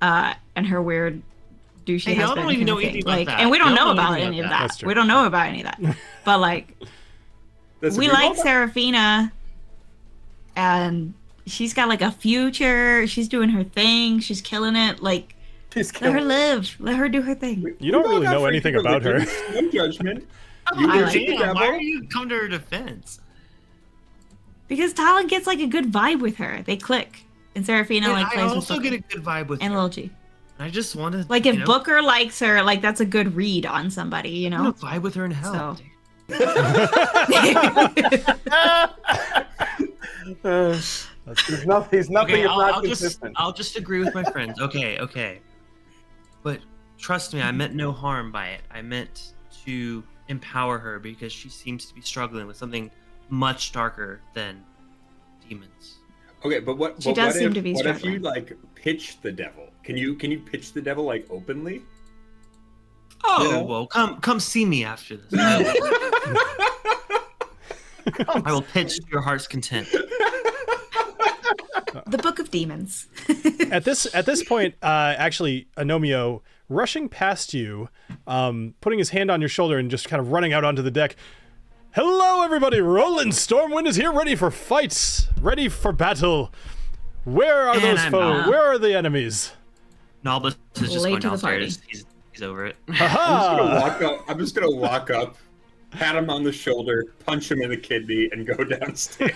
and her weird douchey Hey, y'all husband. don't even kind know of thing. anything about Like, that. and we don't Y'all know don't know about anything any of about that. That's true. We don't know about any of that. But like, That's we a like group. Seraphina, and she's got like a future. She's doing her thing. She's killing it. Like, She's let her killing. live. Let her do her thing. You don't We've all really got know freaky anything about her. religions. No judgment. Oh, You I worship like the it. devil. Why are you come to her defense? Because TaLin gets like a good vibe with her. They click, and Seraphina And like I plays with also Booker get a good vibe with and her. Lil G. I just want to Like, if Booker likes her, like, that's a good read on somebody, you I want know? to vibe with her in hell. So- He's nothing Okay, if not I'll consistent. I'll just agree with my friends. Okay. But trust me, I meant no harm by it. I meant to empower her because she seems to be struggling with something much darker than demons. Okay, but what? She but does what seem if, to be What if you struggling. like pitch the devil? Can you pitch the devil like openly? Oh, Yeah. well, come see me after this. I will pitch to your heart's content. The Book of Demons. At this point, actually, Agnomeio rushing past you, putting his hand on your shoulder and just kind of running out onto the deck. Hello, everybody! Roland Stormwind is here, ready for fights, ready for battle. Where are And those I'm foes? not. Where are the enemies? Knobolas is just Late going to the downstairs. party. He's over it. Aha! I'm just gonna walk up, pat him on the shoulder, punch him in the kidney, and go downstairs.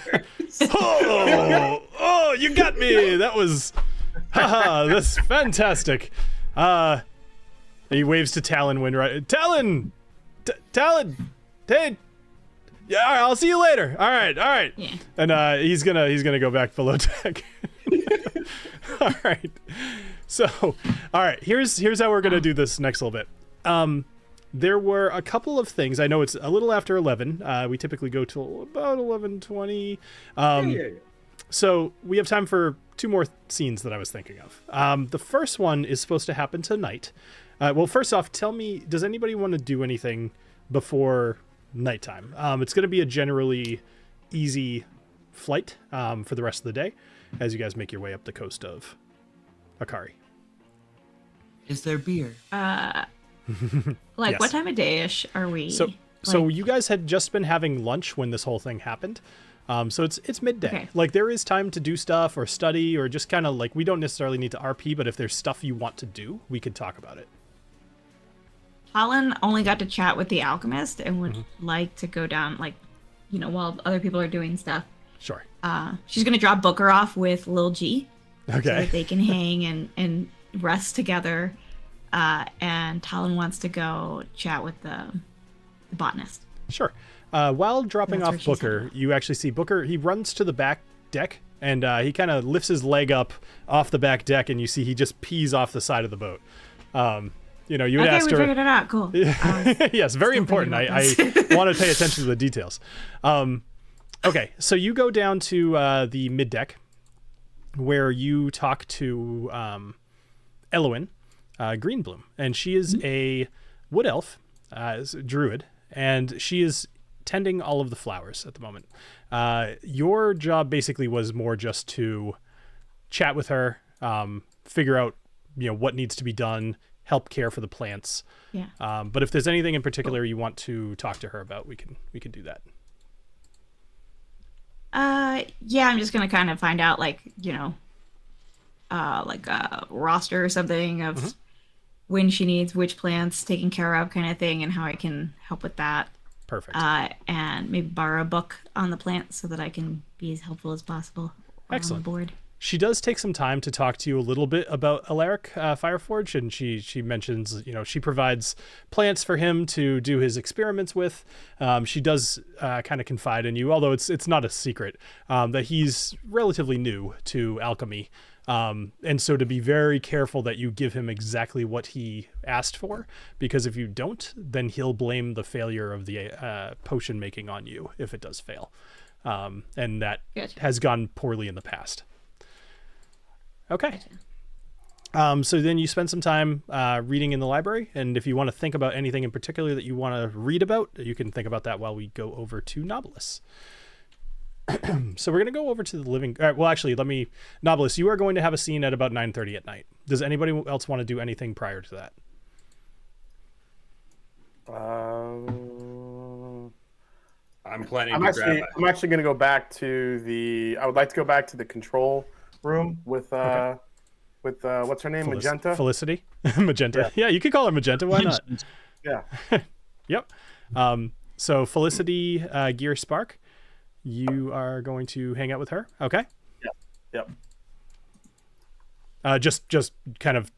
Oh, you got me! That was, that's fantastic. He waves to TaLin Windrider. TaLin, hey, yeah, all right, I'll see you later. All right. Yeah. And he's gonna go back below deck. All right. So, all right. Here's how we're gonna do this next little bit. There were a couple of things. I know it's a little after 11. We typically go till about 11:20. Yeah. So we have time for two more scenes that I was thinking of. The first one is supposed to happen tonight. Well, first off, tell me, does anybody want to do anything before nighttime? It's going to be a generally easy flight for the rest of the day as you guys make your way up the coast of Akari. Is there beer? Like, Yes. what time of day-ish are we? So Like, you guys had just been having lunch when this whole thing happened. So it's midday. Okay. Like, there is time to do stuff or study or just kind of like, we don't necessarily need to RP, but if there's stuff you want to do, we could talk about it. TaLin only got to chat with the alchemist and would like to go down, like, while other people are doing stuff. Sure. She's going to drop Booker off with Lil G. So Okay. that they can hang and rest together. And TaLin wants to go chat with the botanist. Sure. While dropping That's off where she's Booker, you actually see Booker. He runs to the back deck And he kind of lifts his leg up off the back deck, and you see he just pees off the side of the boat. You would ask her. Okay, we figured it out. Cool. Yes, very important. I want to pay attention to the details. Okay, so you go down to the mid deck, where you talk to Elowin Greenbloom, and she is a wood elf, is a druid, and she is tending all of the flowers at the moment. Your job basically was more just to chat with her, figure out what needs to be done, help care for the plants. Yeah. But if there's anything in particular you want to talk to her about, we can do that. Yeah, I'm just gonna kind of find out like a roster or something of when she needs which plants taken care of, kind of thing, and how I can help with that. Perfect. And maybe borrow a book on the plant so that I can be as helpful as possible. Excellent. On the board. She does take some time to talk to you a little bit about Alaric Fireforge, and she mentions, she provides plants for him to do his experiments with. She does kind of confide in you, although it's not a secret, that he's relatively new to alchemy. And so to be very careful that you give him exactly what he asked for, because if you don't, then he'll blame the failure of the potion making on you if it does fail. And that has gone poorly in the past. Okay. So then you spend some time reading in the library, and if you want to think about anything in particular that you want to read about, you can think about that while we go over to Knobolas. So we're going to go over to the living... well, actually, Knobolas, you are going to have a scene at about 9:30 at night. Does anybody else want to do anything prior to that? I'm planning I'm actually going to go back to the... I would like to go back to the control room with what's her name? Magenta? Felicity? Magenta. Yeah, you could call her Magenta. Why not? Yeah. Yep. So Felicity Gear Spark, you are going to hang out with her. Okay. Yep. Just kind of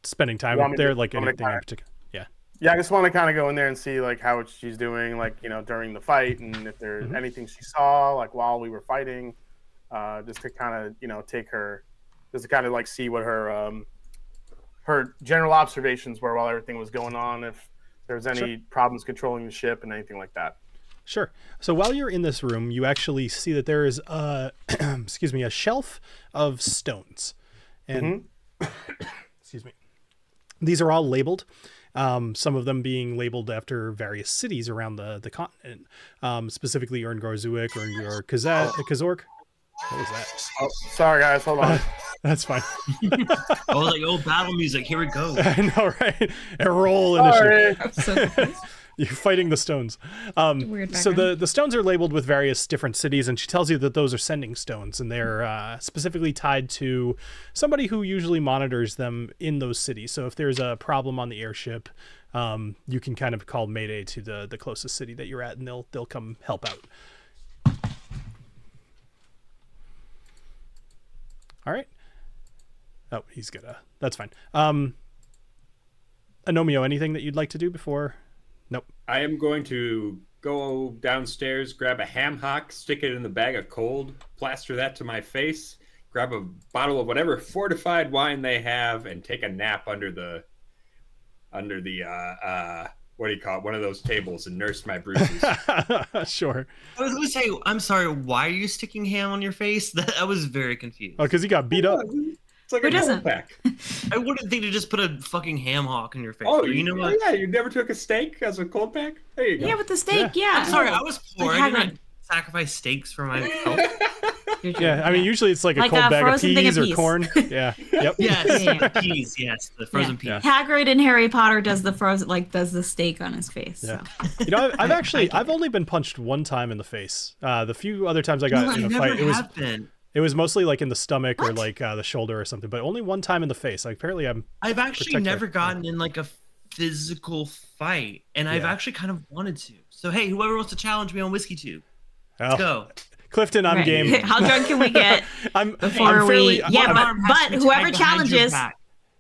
spending time up there, like anything in particular. Yeah. Yeah, I just want to kind of go in there and see like how she's doing, like, during the fight, and if there's anything she saw like while we were fighting. Just to kind of, take her, just to kind of like see what her general observations were while everything was going on, if there's any problems controlling the ship and anything like that. Sure. So while you're in this room, you actually see that there is a shelf of stones, and excuse me, these are all labeled. Some of them being labeled after various cities around the continent, specifically Urngarzuik or Kazork. What was that? Oh, sorry guys, hold on. That's fine. Battle music. Here we go. I know, right? A roll initiative. You're fighting the stones. So the stones are labeled with various different cities, and she tells you that those are sending stones, and they're specifically tied to somebody who usually monitors them in those cities. So if there's a problem on the airship, you can kind of call Mayday to the closest city that you're at, and they'll come help out. All right. Oh, he's gonna. That's fine. Agnomeio, anything that you'd like to do before? Nope. I am going to go downstairs, grab a ham hock, stick it in the bag of cold, plaster that to my face, grab a bottle of whatever fortified wine they have, and take a nap under the what do you call it? One of those tables, and nurse my bruises. Sure. I was going to say, I'm sorry, why are you sticking ham on your face? I was very confused. Oh, because he got beat up. It's like a cold pack. I wouldn't think to just put a fucking ham hock in your face. Oh, you know what? Yeah, you never took a steak as a cold pack? There you go. Yeah, with the steak, yeah. I'm sorry, I was poor. Like I did not sacrifice steaks for my health. Yeah, I mean, usually it's like a cold bag of peas or corn. Yeah. Yep. Yes, peas. Yes, the frozen peas. Yeah. Hagrid in Harry Potter does the steak on his face. Yeah. So. I've only been punched one time in the face. The few other times I got in a fight, it was mostly like in the stomach or like the shoulder or something, but only one time in the face. Like apparently I've actually never gotten in like a physical fight, and I've actually kind of wanted to. So hey, whoever wants to challenge me on Whiskey Tube, let's go. Clifton, I'm game. How drunk can we get but whoever challenges,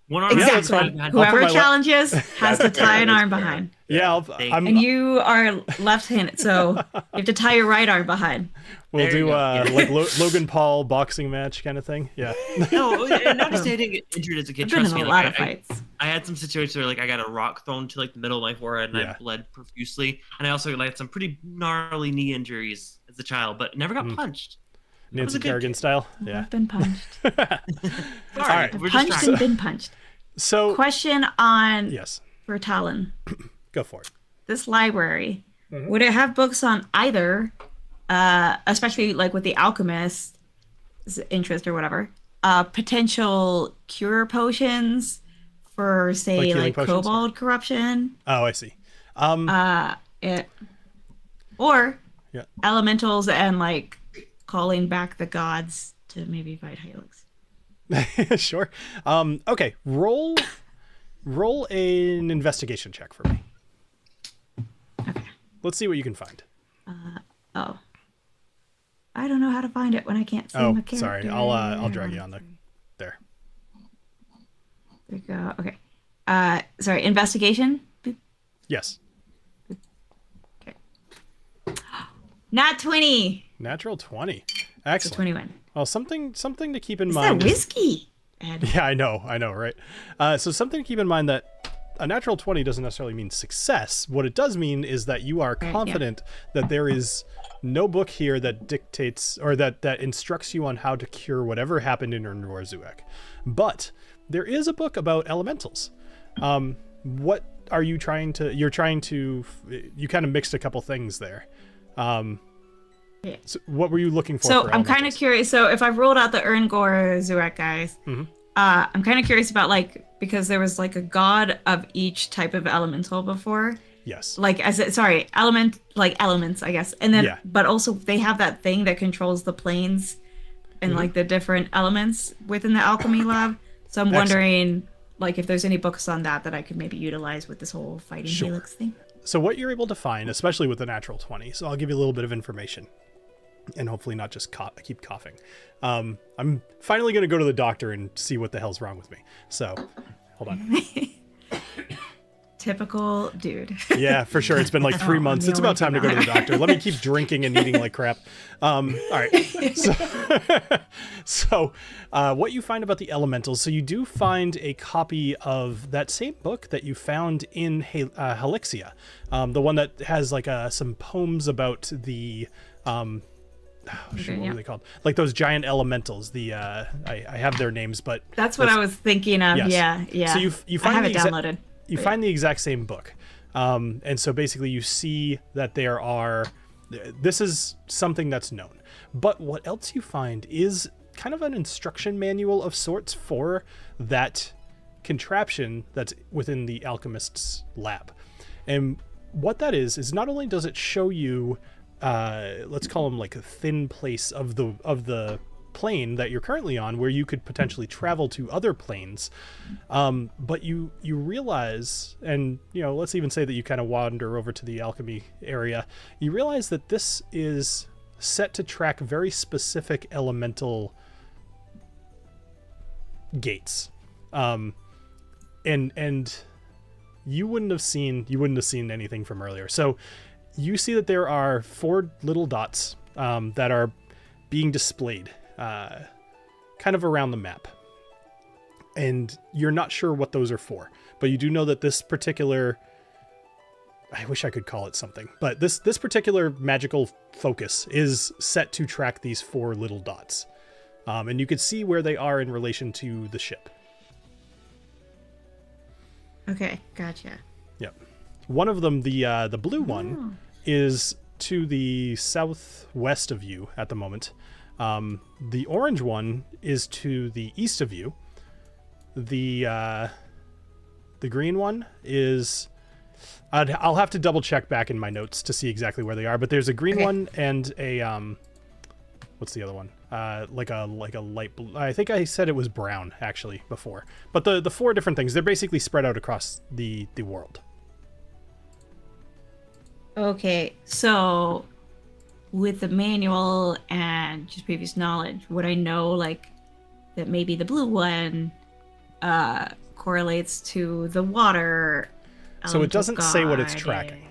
Whoever challenges has to tie an arm behind. Yeah, And you are left-handed, so you have to tie your right arm behind. we'll There you do go. like Logan Paul boxing match kind of thing. Yeah. No, and not just getting injured as a kid. I've been Trust in me, a lot like, of fights. I had some situations where like I got a rock thrown to like the middle of my forehead and Yeah. I bled profusely, and I also had some pretty gnarly knee injuries as a child, but never got punched. I was Nancy a good Kerrigan kid. style. Yeah. I've been punched. Sorry, I've we're just punched trying. and been punched. So Question on yes, for TaLin. go for it. This library, Mm-hmm. would it have books on either, especially like with the alchemist's interest or whatever, potential cure potions for, say, healing like potions? kobold corruption? Oh, I see. Or Yeah. elementals and like calling back the gods to maybe fight Helix. Sure. Okay. Roll an investigation check for me. Okay. Let's see what you can find. Oh. I don't know how to find it when I can't see Oh, my character. sorry. I'll drag you on there. There we go. Okay. Sorry, investigation? Boop. Yes. Okay. Not 20. Natural 20. So Excellent. 21. Well, something to keep in Is mind. that whiskey? Ed? Yeah, I know, right? So something to keep in mind that a natural 20 doesn't necessarily mean success. What it does mean is that you are yeah. confident that there is no book here that dictates or that instructs you on how to cure whatever happened in Norzuek. But there is a book about elementals. What are you trying to... you kind of mixed a couple things there. Yeah. So what were you looking for? So for I'm kind of elementals? curious. So if I've rolled out the Erngor Zuek guys, Mm-hmm. I'm kind of curious about like, because there was like a god of each type of elemental before. Yes. Like elements, I guess. And then, Yeah. but also they have that thing that controls the planes and like the different elements within the alchemy lab. So I'm Excellent. wondering like if there's any books on that I could maybe utilize with this whole fighting Sure. Helix thing. So what you're able to find, especially with the natural 20, so I'll give you a little bit of information and hopefully not just keep coughing. I'm finally going to go to the doctor and see what the hell's wrong with me. So hold on. Typical dude. Yeah, for sure. It's been like 3 months. the It's about time to go to the doctor. Let me keep drinking and eating like crap. All right. So what you find about the elementals, so you do find a copy of that same book that you found in Helixia, the one that has like some poems about the... what were they called? Like those giant elementals. The I have their names, but That's what I was thinking of. Yes. Yeah. So you I find have the it exact- downloaded. You find the exact same book, and so basically you see that there are. This is something that's known, but what else you find is kind of an instruction manual of sorts for that contraption that's within the alchemist's lab, and what that is not only does it show you. Let's call them like a thin place of the plane that you're currently on, where you could potentially travel to other planes, but you realize, and let's even say that you kind of wander over to the alchemy area, you realize that this is set to track very specific elemental gates, and you wouldn't have seen anything from earlier. So you see that there are 4 little dots that are being displayed kind of around the map. And you're not sure what those are for, but you do know that this particular... I wish I could call it something, but this particular magical focus is set to track these 4 little dots. And you can see where they are in relation to the ship. Okay, gotcha. Yep. One of them, the blue one, is to the southwest of you at the moment. The orange one is to the east of you. The green one is... I'll have to double check back in my notes to see exactly where they are, but there's a green one and a... what's the other one? Like a light blue. I think I said it was brown, actually, before. But the 4 different things, they're basically spread out across the world. Okay, so with the manual and just previous knowledge, would I know like that maybe the blue one correlates to the water So it doesn't say what it's tracking.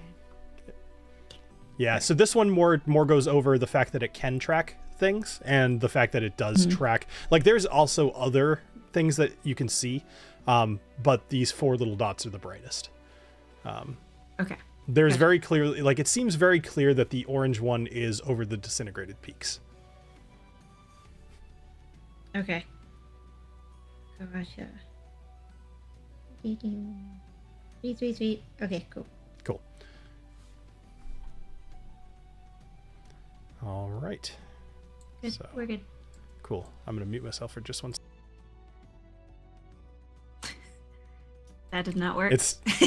Yeah, so this one more goes over the fact that it can track things and the fact that it does track. Like, there's also other things that you can see, but these 4 little dots are the brightest. Okay. There's very clearly, like, it seems very clear that the orange one is over the disintegrated peaks. Okay. Gotcha. Sweet. Okay, cool. Cool. All right. Good. So, We're good. cool. I'm going to mute myself for just one second. That did not work.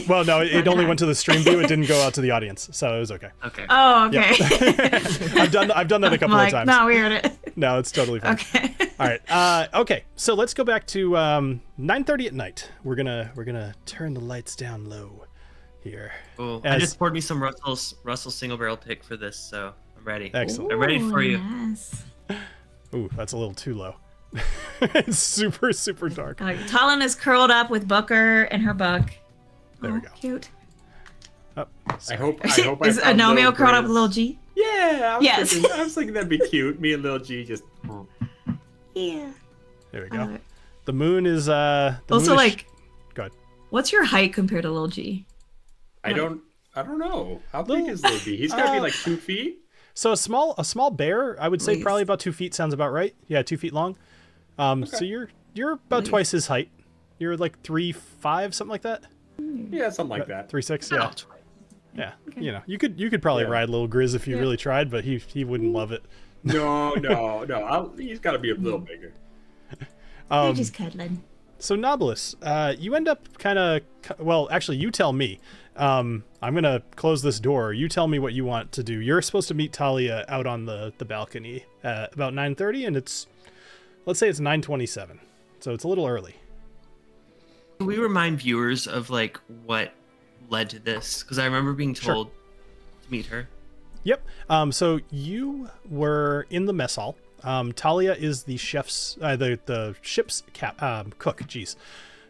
Well, no, it only went to the stream view. It didn't go out to the audience, so it was okay. Okay. Oh, okay. Yep. I've done that a couple of times. No, we heard it. No, it's totally fine. Okay. All right. Okay. So let's go back to 9:30 at night. We're gonna turn the lights down low here. Cool. I just poured me some Russell single barrel pick for this, so I'm ready. Excellent. I'm ready for you. Yes. Ooh, that's a little too low. It's super dark. TaLin is curled up with Booker and her book. There we go. Cute. Oh, I hope Is I found Agnomeio little curled up Grizz. with little G? Yeah, Yes. I was thinking that'd be cute. Me and little G just. Yeah. there we go. The moon is Also, moon is like, go ahead. what's your height compared to little G? I don't know. How big is little G? He's gotta be like 2 feet. So a small bear, I would say Please. probably about 2 feet sounds about right. Yeah, 2 feet long. So you're about twice his height. You're like 3'5", something like that. Yeah, something like that. 3'6", yeah. Yeah. Okay. You know, you could probably ride little Grizz if you really tried, but he wouldn't love it. No. He's got to be a little bigger. They're just cuddling. So Knobolas, you end up kind of, well, actually, you tell me. I'm gonna close this door. You tell me what you want to do. You're supposed to meet Talia out on the balcony about 9:30, and let's say it's 9:27, so it's a little early. Can we remind viewers of like what led to this? Because I remember being told to meet her. Yep. So you were in the mess hall. Talia is the chef's, the ship's cook. Jeez.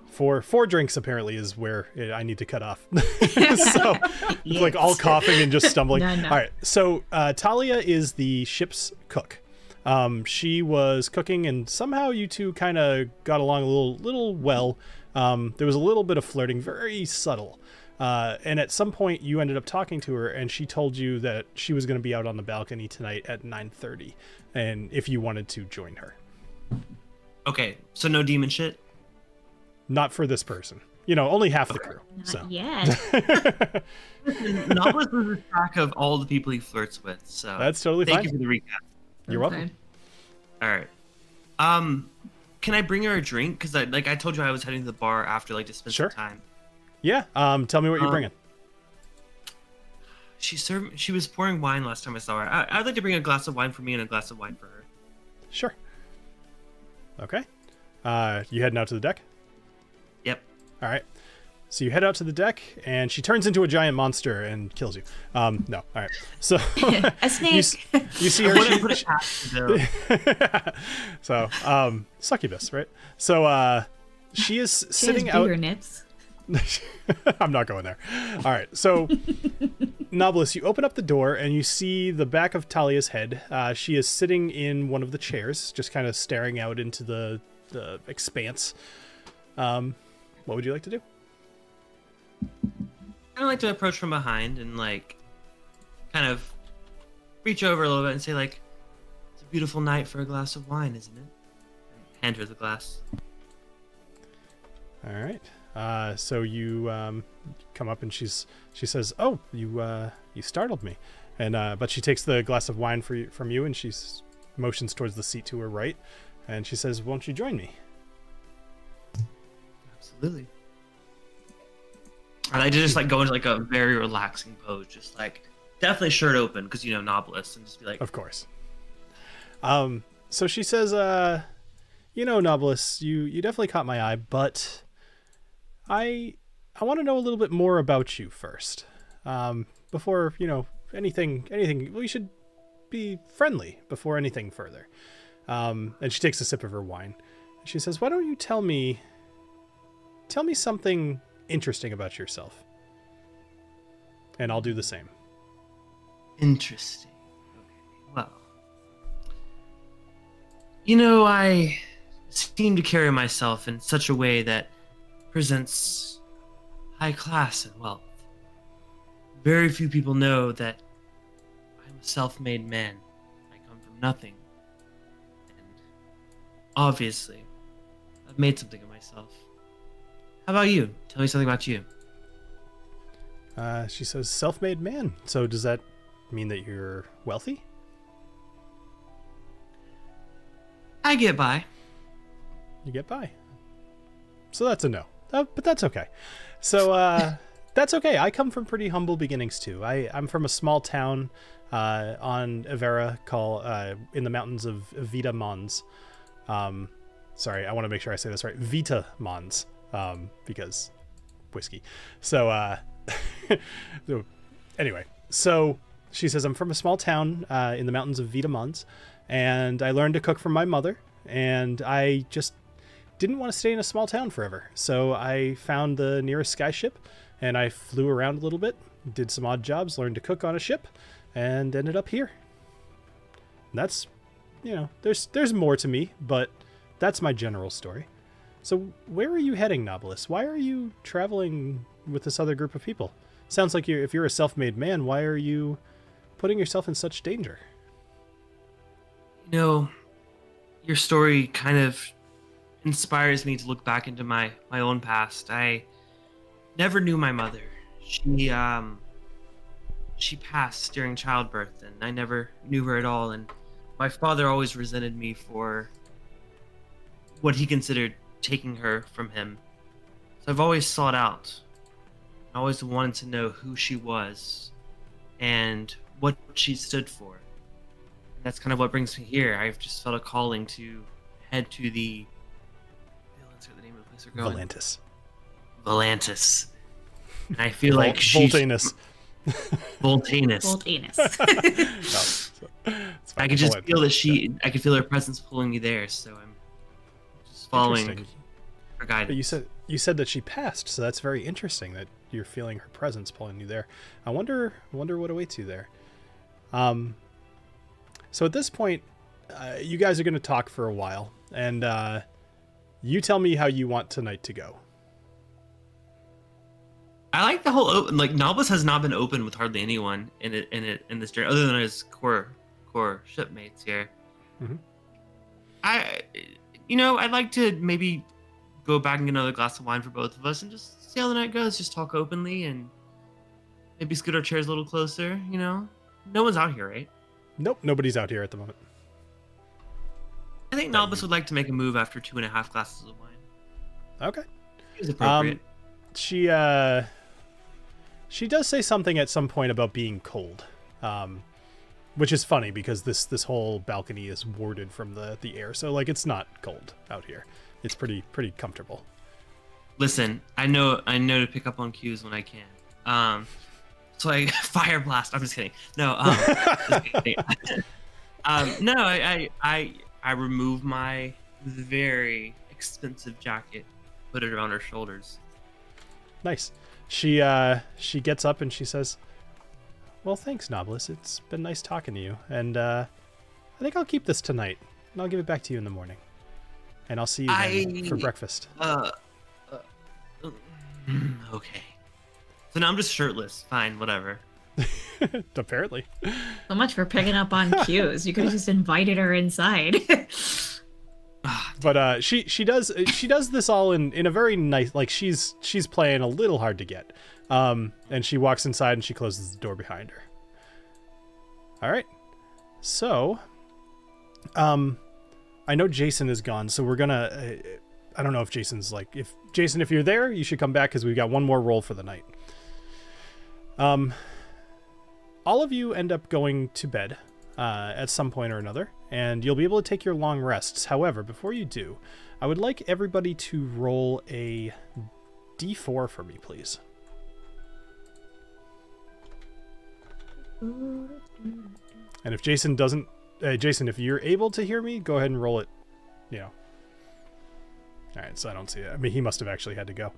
For 4 drinks apparently is where I need to cut off. So it's like all coughing and just stumbling. No. All right. So Talia is the ship's cook. She was cooking and somehow you two kind of got along a little well. There was a little bit of flirting, very subtle. And at some point you ended up talking to her and she told you that she was going to be out on the balcony tonight at 9:30 and if you wanted to join her. Okay, so no demon shit? Not for this person. You know, only half the crew. Not So yet. Knobolas loses track of all the people he flirts with, so That's totally thank fine. you for the recap. You're welcome. All right. Can I bring her a drink? Because I told you I was heading to the bar after to spend Sure. some time. Yeah. Tell me what you're bringing. She was pouring wine last time I saw her. I'd like to bring a glass of wine for me and a glass of wine for her. Sure. Okay. You heading out to the deck? Yep. All right. So you head out to the deck, and she turns into a giant monster and kills you. No. All right. So A snake. you see I her. wouldn't put it past her. So succubus, right? So she is She sitting has out. bigger nips. I'm not going there. All right. So Knobolas, you open up the door and you see the back of Talia's head. She is sitting in one of the chairs, just kind of staring out into the expanse. What would you like to do? I'd like to approach from behind and kind of reach over a little bit and say it's a beautiful night for a glass of wine, isn't it? Hand her the glass. All right. So you come up and she says, "Oh, you startled me," and but she takes the glass of wine from you and she motions towards the seat to her right, and she says, "Won't you join me?" Absolutely. I like to just go into a very relaxing pose, just definitely shirt open because Knobolas, and just be like, Of course. So she says, Knobolas, you definitely caught my eye, but I want to know a little bit more about you first. Before, anything, we should be friendly before anything further. And she takes a sip of her wine. She says, "Why don't you tell me something interesting about yourself?" and I'll do the same. Interesting. Okay. Well, you know, I seem to carry myself in such a way that presents high class and wealth. Very few people know that I'm a self-made man. I come from nothing. And obviously, I've made something of myself. How about you? Tell me something about you. She says, self-made man. So does that mean that you're wealthy? I get by. You get by. So that's a no. But that's okay. So that's okay. I come from pretty humble beginnings too. I'm from a small town on Evera called in the mountains of Vita Mons. Sorry, I want to make sure I say this right. Vita Mons, because whiskey. So so anyway, so she says, I'm from a small town in the mountains of Vita Mons, and I learned to cook from my mother, and I just didn't want to stay in a small town forever. So I found the nearest skyship, and I flew around a little bit, did some odd jobs, learned to cook on a ship, and ended up here. And that's, you know, there's more to me, but that's my general story. So where are you heading, Knobolas? Why are you traveling with this other group of people? Sounds like if you're a self-made man, why are you putting yourself in such danger? You know, your story kind of inspires me to look back into my own past. I never knew my mother. She passed during childbirth, and I never knew her at all. And my father always resented me for what he considered taking her from him. So I've always sought out. I always wanted to know who she was and what she stood for. And that's kind of what brings me here. I've just felt a calling to head to the... Let's get the name of the place we're going. Volantis. Volantis. And I feel like she's... Voltanus. Voltanus. Voltanus. I could just feel that I could feel her presence pulling me there, so I'm just following her guidance. But you said that she passed, so that's very interesting that you're feeling her presence pulling you there. I wonder what awaits you there. So at this point, you guys are going to talk for a while, and you tell me how you want tonight to go. I like the whole open. Like, Knobolas has not been open with hardly anyone in this journey, other than his core shipmates here. Mm-hmm. I'd like to maybe go back and get another glass of wine for both of us and just see how the night goes. Just talk openly and maybe scoot our chairs a little closer. You know, no one's out here, right? Nope, nobody's out here at the moment. I think Knobolas would like to make a move after 2.5 glasses of wine. Okay. It's appropriate. She does say something at some point about being cold, which is funny because this whole balcony is warded from the air, so like it's not cold out here. It's pretty comfortable. Listen, I know to pick up on cues when I can. So I fire blast. I'm just kidding. No. No. I remove my very expensive jacket, put it around her shoulders. Nice. She gets up and she says, "Well, thanks, Knobolas. It's been nice talking to you, and I think I'll keep this tonight, and I'll give it back to you in the morning, and I'll see you then for breakfast." Okay. So now I'm just shirtless. Fine, whatever. Apparently. So much for picking up on cues. You could have just invited her inside. But she does this all in a very nice, like she's playing a little hard to get. And she walks inside and she closes the door behind her. All right. So, I know Jason is gone, so we're gonna. I don't know if Jason's like, if you're there, you should come back because we've got one more roll for the night. All of you end up going to bed at some point or another, and you'll be able to take your long rests. However, before you do, I would like everybody to roll a d4 for me, please. And if Jason doesn't, Jason, if you're able to hear me, go ahead and roll it. You know. All right, so I don't see it. I mean, he must have actually had to go.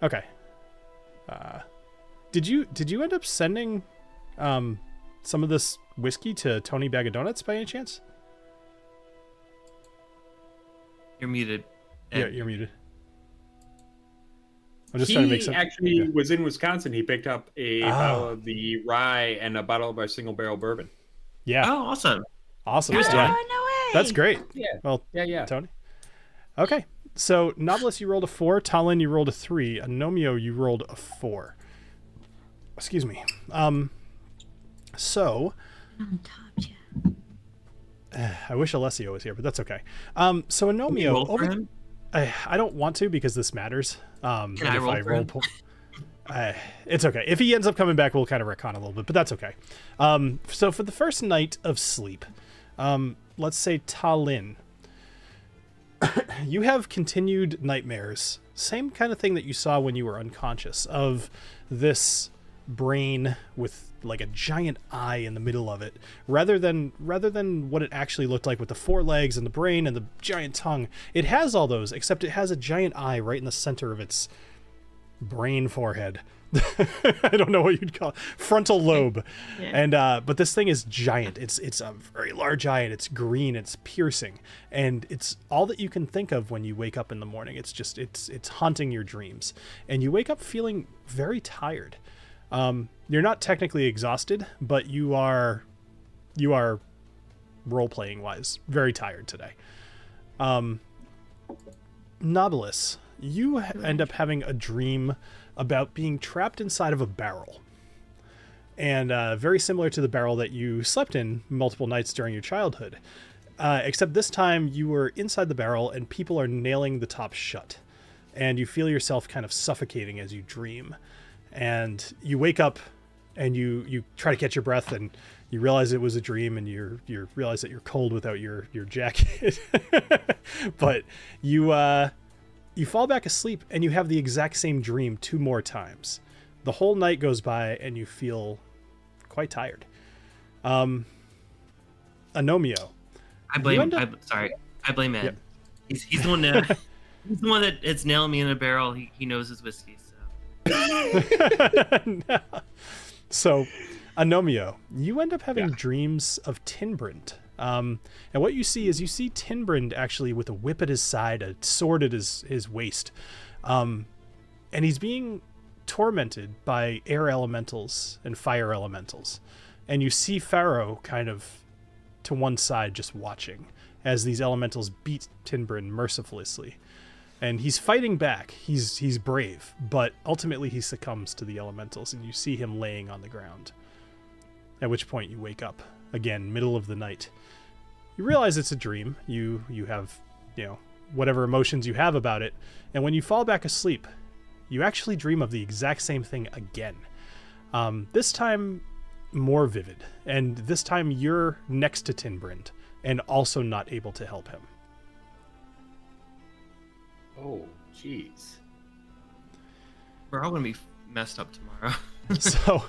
Okay. Did you end up sending some of this whiskey to Tony Bag of Donuts by any chance? You're muted. Yeah, you're muted. I'm just trying to make sense. He actually was in Wisconsin. He picked up a bottle of the rye and a bottle of our single barrel bourbon. Yeah. Oh, awesome. Awesome. Oh, Yeah. no way. That's great. Yeah. Well, Yeah. Tony. Okay. So, Knobolas, you rolled a 4. TaLin, you rolled a 3. Agnomeio, you rolled a 4. Excuse me. So, On top, yeah. I wish Alessio was here, but that's okay. So Can you Agnomeio, roll for him? I don't want to because this matters. Can I roll for him? It's okay. If he ends up coming back, we'll kind of retcon a little bit, but that's okay. So for the first night of sleep, let's say TaLin, you have continued nightmares. Same kind of thing that you saw when you were unconscious, of this brain with like a giant eye in the middle of it, rather than what it actually looked like with the 4 legs and the brain and the giant tongue. It has all those, except it has a giant eye right in the center of its brain forehead. I don't know what you'd call it. Frontal lobe. Yeah. And but this thing is giant. It's a very large eye, and it's green, it's piercing, and it's all that you can think of when you wake up in the morning. It's just it's haunting your dreams, and you wake up feeling very tired. You're not technically exhausted, but you are role-playing wise very tired today. Knobolas, you end up having a dream about being trapped inside of a barrel. And very similar to the barrel that you slept in multiple nights during your childhood. Except this time you were inside the barrel and people are nailing the top shut. And you feel yourself kind of suffocating as you dream. And you wake up and you try to catch your breath, and you realize it was a dream, and you realize that you're cold without your jacket. But you fall back asleep and you have the exact same dream 2 more times. The whole night goes by and you feel quite tired. Agnomeio. I blame Ed. Yep. He's the one that he's the one that it's nailing me in a barrel. He knows his whiskey, so No. So, Agnomeio, you end up having dreams of Tinbrand. And what you see is Tinbrand actually with a whip at his side, a sword at his waist. And he's being tormented by air elementals and fire elementals. And you see Pharaoh kind of to one side just watching as these elementals beat Tinbrand mercilessly. And he's fighting back. He's brave, but ultimately he succumbs to the elementals, and you see him laying on the ground. At which point you wake up again, middle of the night. You realize it's a dream. You have, whatever emotions you have about it, and when you fall back asleep, you actually dream of the exact same thing again. This time more vivid, and this time you're next to Tinbrand and also not able to help him. Oh, jeez. we're all gonna be messed up tomorrow. So,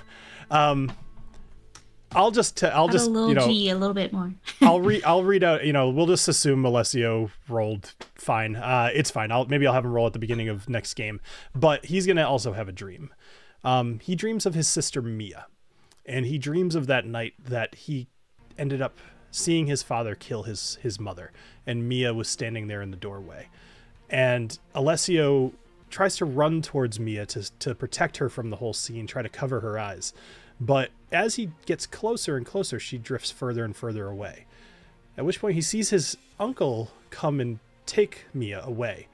I'll just Add a little G a little bit more. I'll read out, we'll just assume Alessio rolled fine. It's fine. Maybe I'll have him roll at the beginning of next game, but he's going to also have a dream. He dreams of his sister Mia, and he dreams of that night that he ended up seeing his father kill his mother, and Mia was standing there in the doorway. And Alessio tries to run towards Mia to protect her from the whole scene, try to cover her eyes. But as he gets closer and closer, she drifts further and further away. At which point he sees his uncle come and take Mia away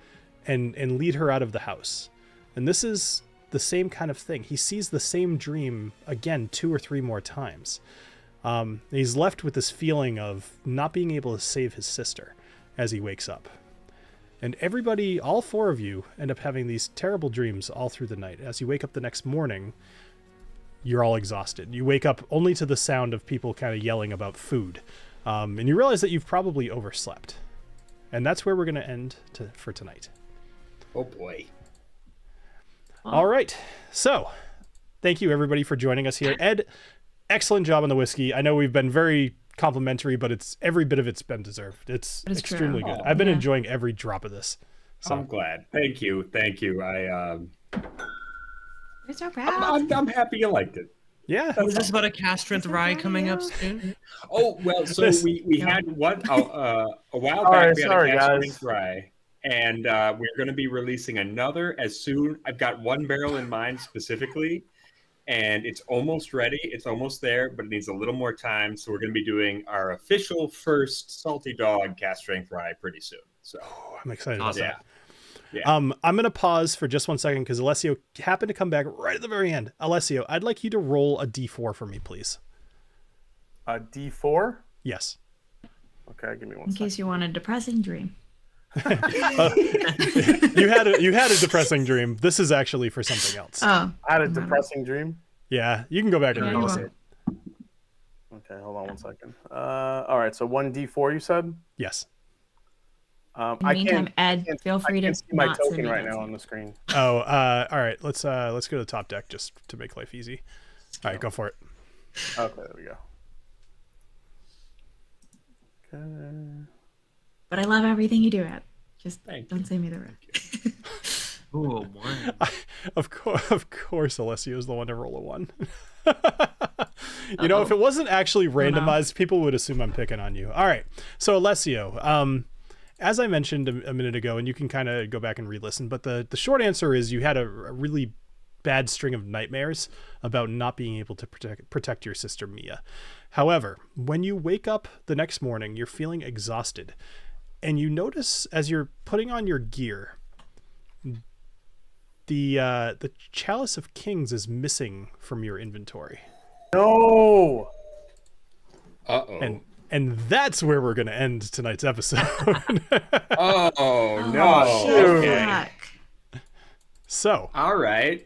and lead her out of the house. And this is the same kind of thing. He sees the same dream again 2 or 3 more times. He's left with this feeling of not being able to save his sister as he wakes up. And everybody, all 4 of you, end up having these terrible dreams all through the night. As you wake up the next morning, you're all exhausted. You wake up only to the sound of people kind of yelling about food. And you realize that you've probably overslept. And that's where we're going to end for tonight. Oh, boy. All right. So, thank you, everybody, for joining us here. Ed, excellent job on the whiskey. I know we've been very complimentary, but it's every bit of it's been deserved. It's extremely good. I've been enjoying every drop of this. So. I'm glad. Thank you. You're so proud. I'm happy you liked it. Yeah. Is this about a cast strength rye coming up soon? Oh well, so This- we had one a while Sorry, back. We had sorry, a guys. cast rye, and we're going to be releasing another as soon. I've got one barrel in mind specifically, and it's almost ready. It's almost there, but it needs a little more time. So we're going to be doing our official first Salty Dog cast strength rye pretty soon. So I'm excited about Awesome. that. Yeah. I'm going to pause for just 1 second because Alessio happened to come back right at the very end. Alessio, I'd like you to roll a d4 for me, please. A D4. Yes. Okay, give me one In second. case you want a depressing dream. You had a depressing dream. This is actually for something else. Oh. I had a depressing dream. Yeah, you can go back and Yeah, read you it. are. Okay, hold on 1 second. All right, so 1D4 you said. Yes. In the meantime, Ed, feel free I to can't see my not send token me right that now thing. on the screen. Oh, all right. Let's go to the top deck just to make life easy. All right, go for it. Okay, there we go. Okay. But I love everything you do, Ed. Just Thank don't say me the rest. Ooh, a 1. Of course, Alessio is the one to roll a 1. You know, if it wasn't actually randomized, people would assume I'm picking on you. All right. So Alessio, as I mentioned a minute ago, and you can kind of go back and re-listen, but the short answer is you had a really bad string of nightmares about not being able to protect your sister Mia. However, when you wake up the next morning, you're feeling exhausted, and you notice as you're putting on your gear, the Chalice of Kings is missing from your inventory. No. Uh-oh. And that's where we're going to end tonight's episode. Oh no. shoot. Okay. Fuck. So, All right.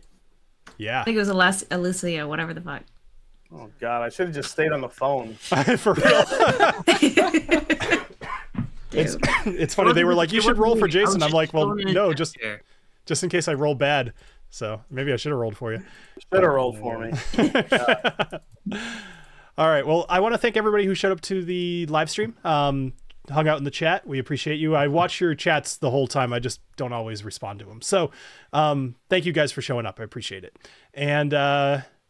yeah. I think it was Alessio, whatever the fuck. Oh God, I should have just stayed on the phone. For real. It's funny. They were like, you should roll for Jason. I'm like, well, no, just in case I roll bad. So maybe I should have rolled for you. Should have rolled for me. All right. Well, I want to thank everybody who showed up to the live stream, hung out in the chat. We appreciate you. I watch your chats the whole time. I just don't always respond to them. So thank you guys for showing up. I appreciate it. And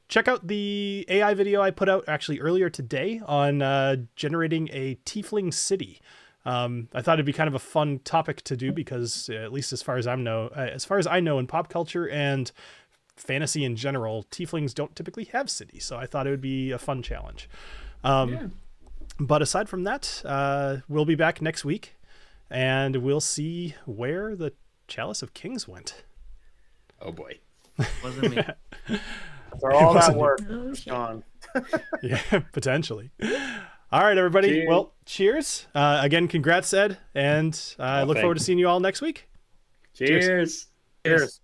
check out the AI video I put out actually earlier today on generating a tiefling city. I thought it'd be kind of a fun topic to do because at least as far as I know in pop culture and fantasy in general, tieflings don't typically have cities. So I thought it would be a fun challenge. But aside from that, we'll be back next week and we'll see where the Chalice of Kings went. Oh boy. Wasn't me. For all that wasn't work, Oh, shit. Sean. Yeah, potentially. All right, everybody. Cheers. Well, cheers. Again, congrats, Ed. And I look thank forward to you. seeing you all next week. Cheers. Cheers.